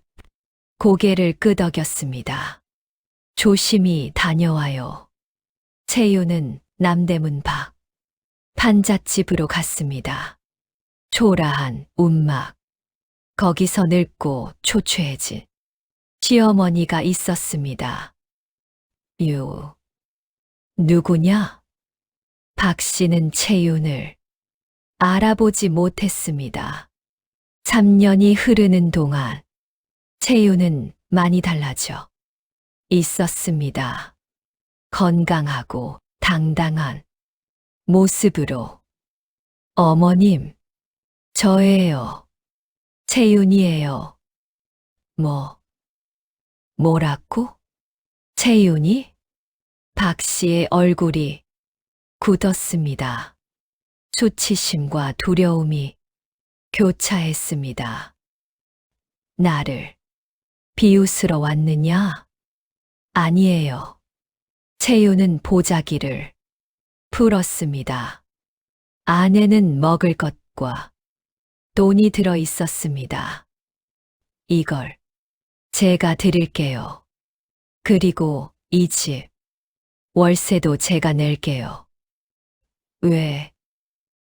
고개를 끄덕였습니다. 조심히 다녀와요. 채유는 남대문 밖 판잣집으로 갔습니다. 초라한 움막. 거기서 늙고 초췌해진 시어머니가 있었습니다. 누구냐? 박 씨는 채윤을 알아보지 못했습니다. 3년이 흐르는 동안 채윤은 많이 달라져 있었습니다. 건강하고 당당한 모습으로. 어머님, 저예요. 채윤이에요. 뭐라고? 채윤이? 박 씨의 얼굴이 굳었습니다. 수치심과 두려움이 교차했습니다. 나를 비웃으러 왔느냐? 아니에요. 채윤은 보자기를 풀었습니다. 안에는 먹을 것과 돈이 들어 있었습니다. 이걸 제가 드릴게요. 그리고 이 집 월세도 제가 낼게요.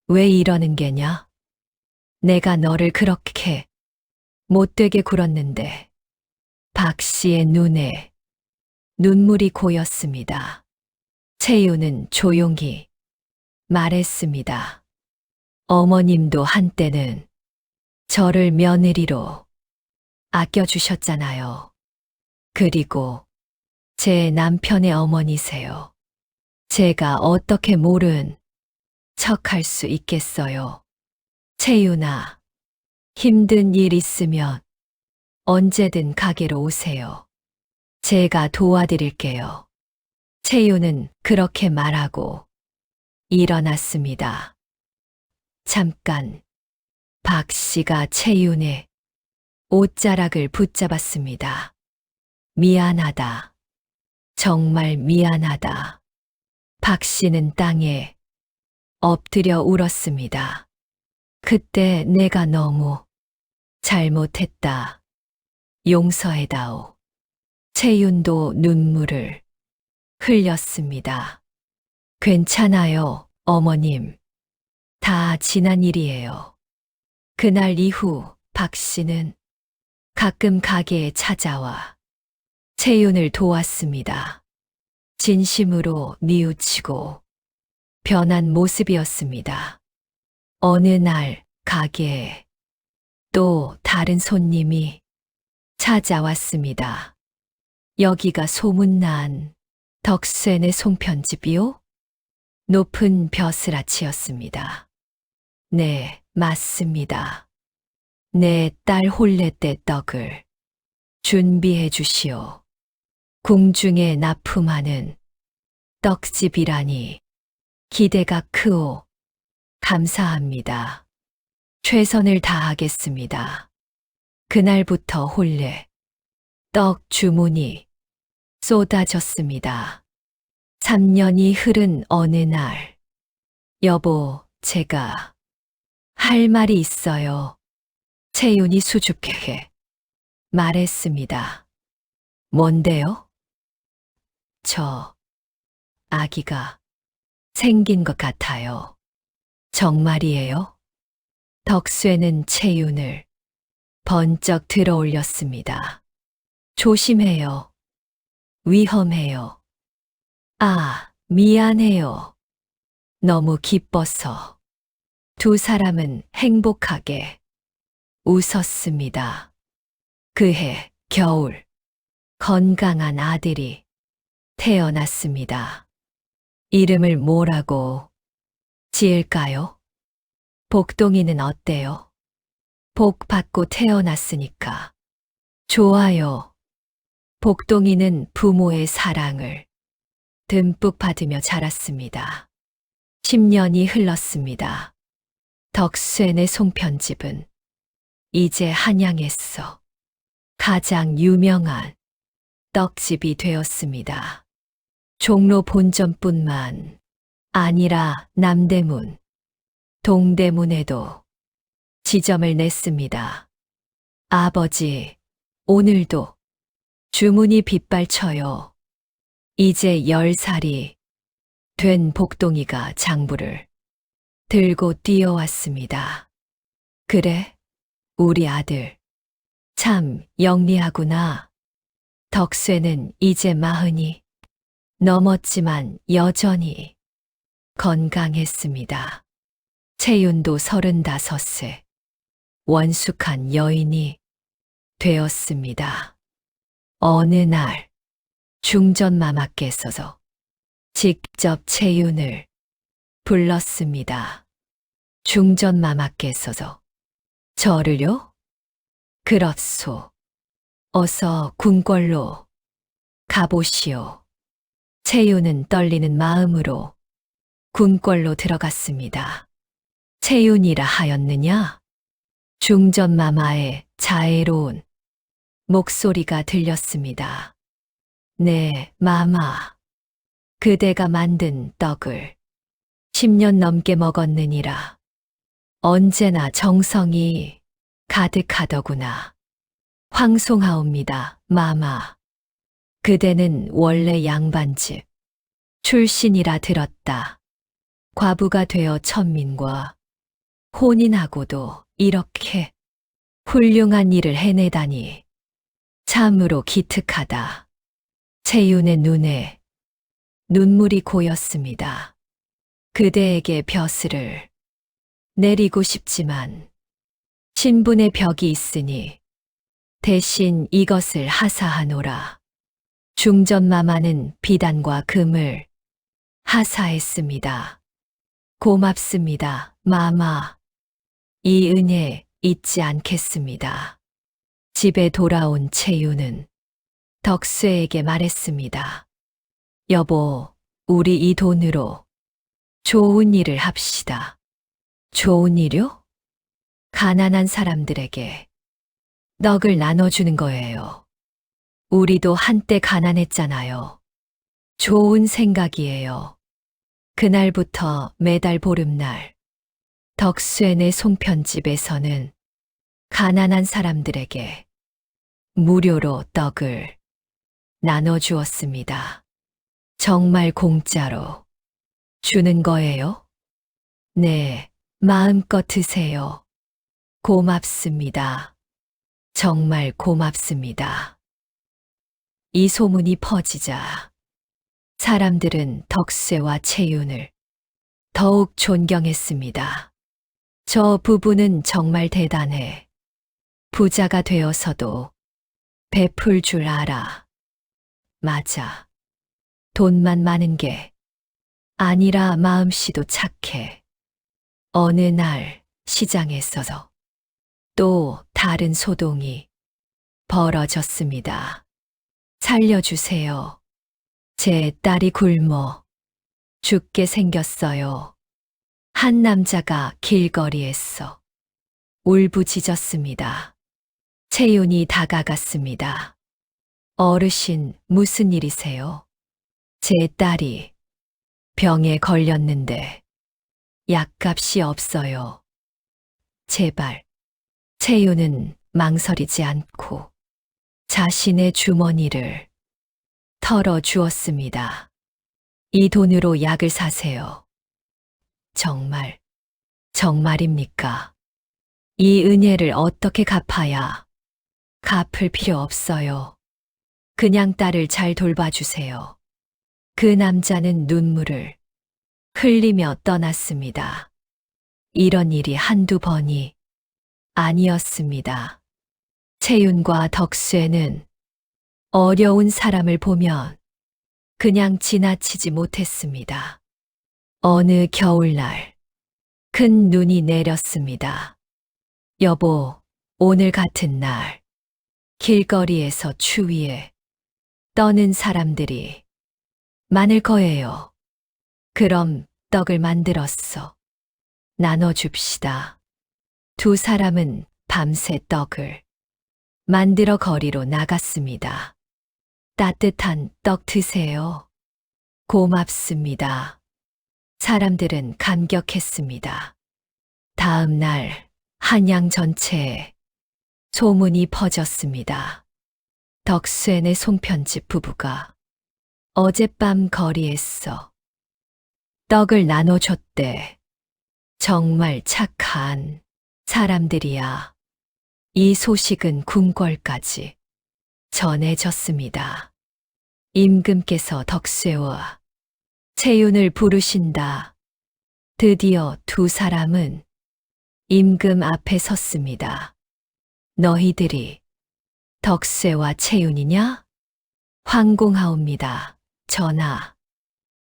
왜 이러는 게냐? 내가 너를 그렇게 못되게 굴었는데. 박 씨의 눈에 눈물이 고였습니다. 채유는 조용히 말했습니다. 어머님도 한때는 저를 며느리로 아껴주셨잖아요. 그리고 제 남편의 어머니세요. 제가 어떻게 모른 척할 수 있겠어요. 채유나, 힘든 일 있으면 언제든 가게로 오세요. 제가 도와드릴게요. 채유는 그렇게 말하고 일어났습니다. 잠깐, 박 씨가 채윤의 옷자락을 붙잡았습니다. 미안하다. 정말 미안하다. 박 씨는 땅에 엎드려 울었습니다. 그때 내가 너무 잘못했다. 용서해다오. 채윤도 눈물을 흘렸습니다. 괜찮아요, 어머님. 다 지난 일이에요. 그날 이후 박 씨는 가끔 가게에 찾아와 채윤을 도왔습니다. 진심으로 뉘우치고 변한 모습이었습니다. 어느 날 가게에 또 다른 손님이 찾아왔습니다. 여기가 소문난 덕수의 송편집이요? 높은 벼슬아치였습니다. 네, 맞습니다. 내 딸 혼례 때 떡을 준비해 주시오. 궁중에 납품하는 떡집이라니 기대가 크오. 감사합니다. 최선을 다하겠습니다. 그날부터 혼례 떡 주문이 쏟아졌습니다. 3년이 흐른 어느 날, 여보, 제가 할 말이 있어요. 채윤이 수줍게 말했습니다. 뭔데요? 저 아기가 생긴 것 같아요. 정말이에요? 덕수에는 채윤을 번쩍 들어 올렸습니다. 조심해요. 위험해요. 아, 미안해요. 너무 기뻐서. 두 사람은 행복하게 웃었습니다. 그해 겨울 건강한 아들이 태어났습니다. 이름을 뭐라고 지을까요? 복동이는 어때요? 복 받고 태어났으니까. 좋아요. 복동이는 부모의 사랑을 듬뿍 받으며 자랐습니다. 10년이 흘렀습니다. 덕수엔의 송편집은 이제 한양에서 가장 유명한 떡집이 되었습니다. 종로 본점뿐만 아니라 남대문, 동대문에도 지점을 냈습니다. 아버지, 오늘도 주문이 빗발쳐요. 이제 10살이 된 복동이가 장부를 들고 뛰어왔습니다. 그래, 우리 아들. 참 영리하구나. 덕쇠는 이제 40이 넘었지만 여전히 건강했습니다. 채윤도 35세. 원숙한 여인이 되었습니다. 어느 날 중전마마께서 직접 채윤을 불렀습니다. 중전마마께서 저를요? 그렇소. 어서 궁궐로 가보시오. 채윤은 떨리는 마음으로 궁궐로 들어갔습니다. 채윤이라 하였느냐? 중전마마의 자애로운 목소리가 들렸습니다. 네, 마마. 그대가 만든 떡을 10년 넘게 먹었느니라. 언제나 정성이 가득하더구나. 황송하옵니다, 마마. 그대는 원래 양반집 출신이라 들었다. 과부가 되어 천민과 혼인하고도 이렇게 훌륭한 일을 해내다니 참으로 기특하다. 채윤의 눈에 눈물이 고였습니다. 그대에게 벼슬을 내리고 싶지만 신분의 벽이 있으니 대신 이것을 하사하노라. 중전마마는 비단과 금을 하사했습니다. 고맙습니다, 마마. 이 은혜 잊지 않겠습니다. 집에 돌아온 채윤은 덕수에게 말했습니다. 여보, 우리 이 돈으로 좋은 일을 합시다. 좋은 일요? 가난한 사람들에게 떡을 나눠주는 거예요. 우리도 한때 가난했잖아요. 좋은 생각이에요. 그날부터 매달 보름날 덕수엔의 송편집에서는 가난한 사람들에게 무료로 떡을 나눠주었습니다. 정말 공짜로 주는 거예요? 네, 마음껏 드세요. 고맙습니다. 정말 고맙습니다. 이 소문이 퍼지자 사람들은 덕쇠와 채윤을 더욱 존경했습니다. 저 부부는 정말 대단해. 부자가 되어서도 베풀 줄 알아. 맞아. 돈만 많은 게 아니라 마음씨도 착해. 어느 날 시장에서 또 다른 소동이 벌어졌습니다. 살려주세요. 제 딸이 굶어 죽게 생겼어요. 한 남자가 길거리에서 울부짖었습니다. 채윤이 다가갔습니다. 어르신, 무슨 일이세요? 제 딸이 병에 걸렸는데 약값이 없어요. 제발. 채윤은 망설이지 않고 자신의 주머니를 털어주었습니다. 이 돈으로 약을 사세요. 정말, 정말입니까? 이 은혜를 어떻게 갚아야? 갚을 필요 없어요. 그냥 딸을 잘 돌봐주세요. 그 남자는 눈물을 흘리며 떠났습니다. 이런 일이 한두 번이 아니었습니다. 채윤과 덕쇠는 어려운 사람을 보면 그냥 지나치지 못했습니다. 어느 겨울날 큰 눈이 내렸습니다. 여보, 오늘 같은 날, 길거리에서 추위에 떠는 사람들이 많을 거예요. 그럼 떡을 만들었어. 나눠줍시다. 두 사람은 밤새 떡을 만들어 거리로 나갔습니다. 따뜻한 떡 드세요. 고맙습니다. 사람들은 감격했습니다. 다음 날 한양 전체에 소문이 퍼졌습니다. 덕수앤의 송편집 부부가 어젯밤 거리에서 떡을 나눠줬대. 정말 착한 사람들이야. 이 소식은 궁궐까지 전해졌습니다. 임금께서 덕쇠와 채윤을 부르신다. 드디어 두 사람은 임금 앞에 섰습니다. 너희들이 덕쇠와 채윤이냐? 황공하옵니다. 전하,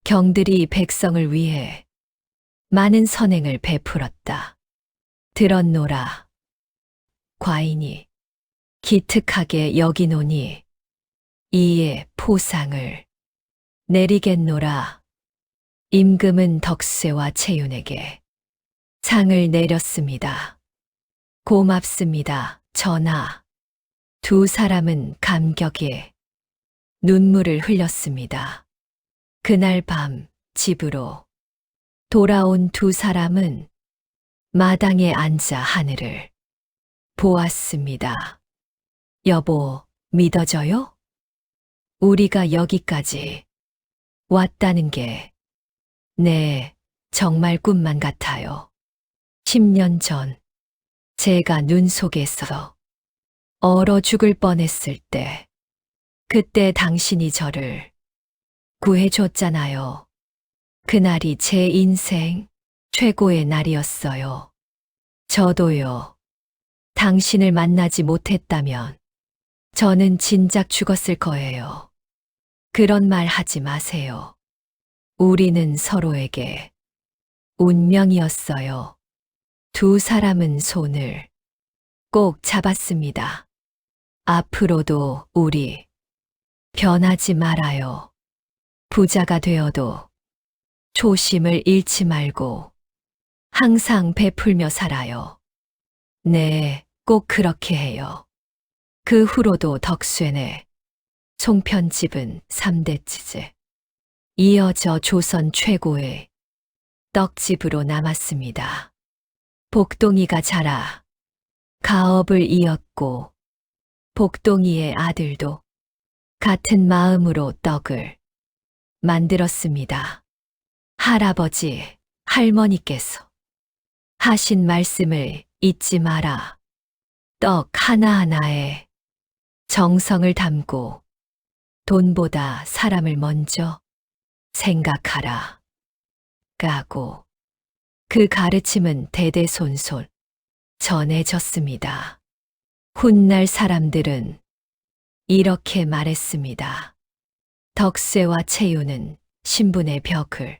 경들이 백성을 위해 많은 선행을 베풀었다. 들었노라. 과인이 기특하게 여기노니 이에 포상을 내리겠노라. 임금은 덕쇠와 채윤에게 상을 내렸습니다. 고맙습니다, 전하. 두 사람은 감격에 눈물을 흘렸습니다. 그날 밤 집으로 돌아온 두 사람은 마당에 앉아 하늘을 보았습니다. 여보, 믿어져요? 우리가 여기까지 왔다는 게, 네, 정말 꿈만 같아요. 10년 전 제가 눈 속에서 얼어 죽을 뻔했을 때, 그때 당신이 저를 구해줬잖아요. 그날이 제 인생 최고의 날이었어요. 저도요. 당신을 만나지 못했다면 저는 진작 죽었을 거예요. 그런 말 하지 마세요. 우리는 서로에게 운명이었어요. 두 사람은 손을 꼭 잡았습니다. 앞으로도 우리 변하지 말아요. 부자가 되어도 초심을 잃지 말고 항상 베풀며 살아요. 네, 꼭 그렇게 해요. 그 후로도 덕쇠네 송편집은 3대째 이어져 조선 최고의 떡집으로 남았습니다. 복동이가 자라 가업을 이었고 복동이의 아들도 같은 마음으로 떡을 만들었습니다. 할아버지, 할머니께서 하신 말씀을 잊지 마라. 떡 하나하나에 정성을 담고 돈보다 사람을 먼저 생각하라. 까고 그 가르침은 대대손손 전해졌습니다. 훗날 사람들은 이렇게 말했습니다. 덕쇠와 채윤은 신분의 벽을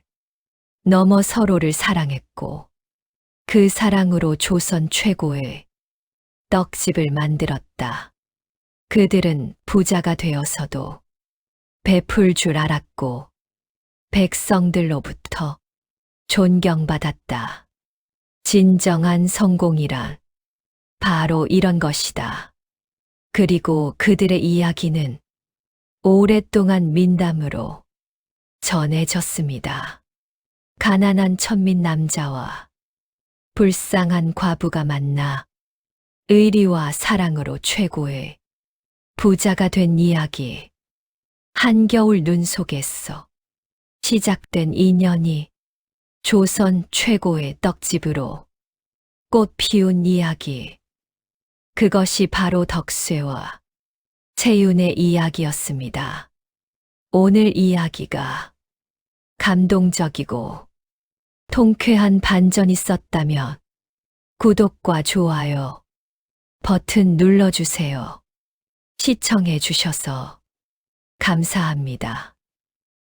넘어 서로를 사랑했고 그 사랑으로 조선 최고의 떡집을 만들었다. 그들은 부자가 되어서도 베풀 줄 알았고 백성들로부터 존경받았다. 진정한 성공이란 바로 이런 것이다. 그리고 그들의 이야기는 오랫동안 민담으로 전해졌습니다. 가난한 천민 남자와 불쌍한 과부가 만나 의리와 사랑으로 최고의 부자가 된 이야기. 한겨울 눈 속에서 시작된 인연이 조선 최고의 떡집으로 꽃 피운 이야기. 그것이 바로 덕쇠와 채윤의 이야기였습니다. 오늘 이야기가 감동적이고 통쾌한 반전이 있었다면 구독과 좋아요 버튼 눌러주세요. 시청해 주셔서 감사합니다.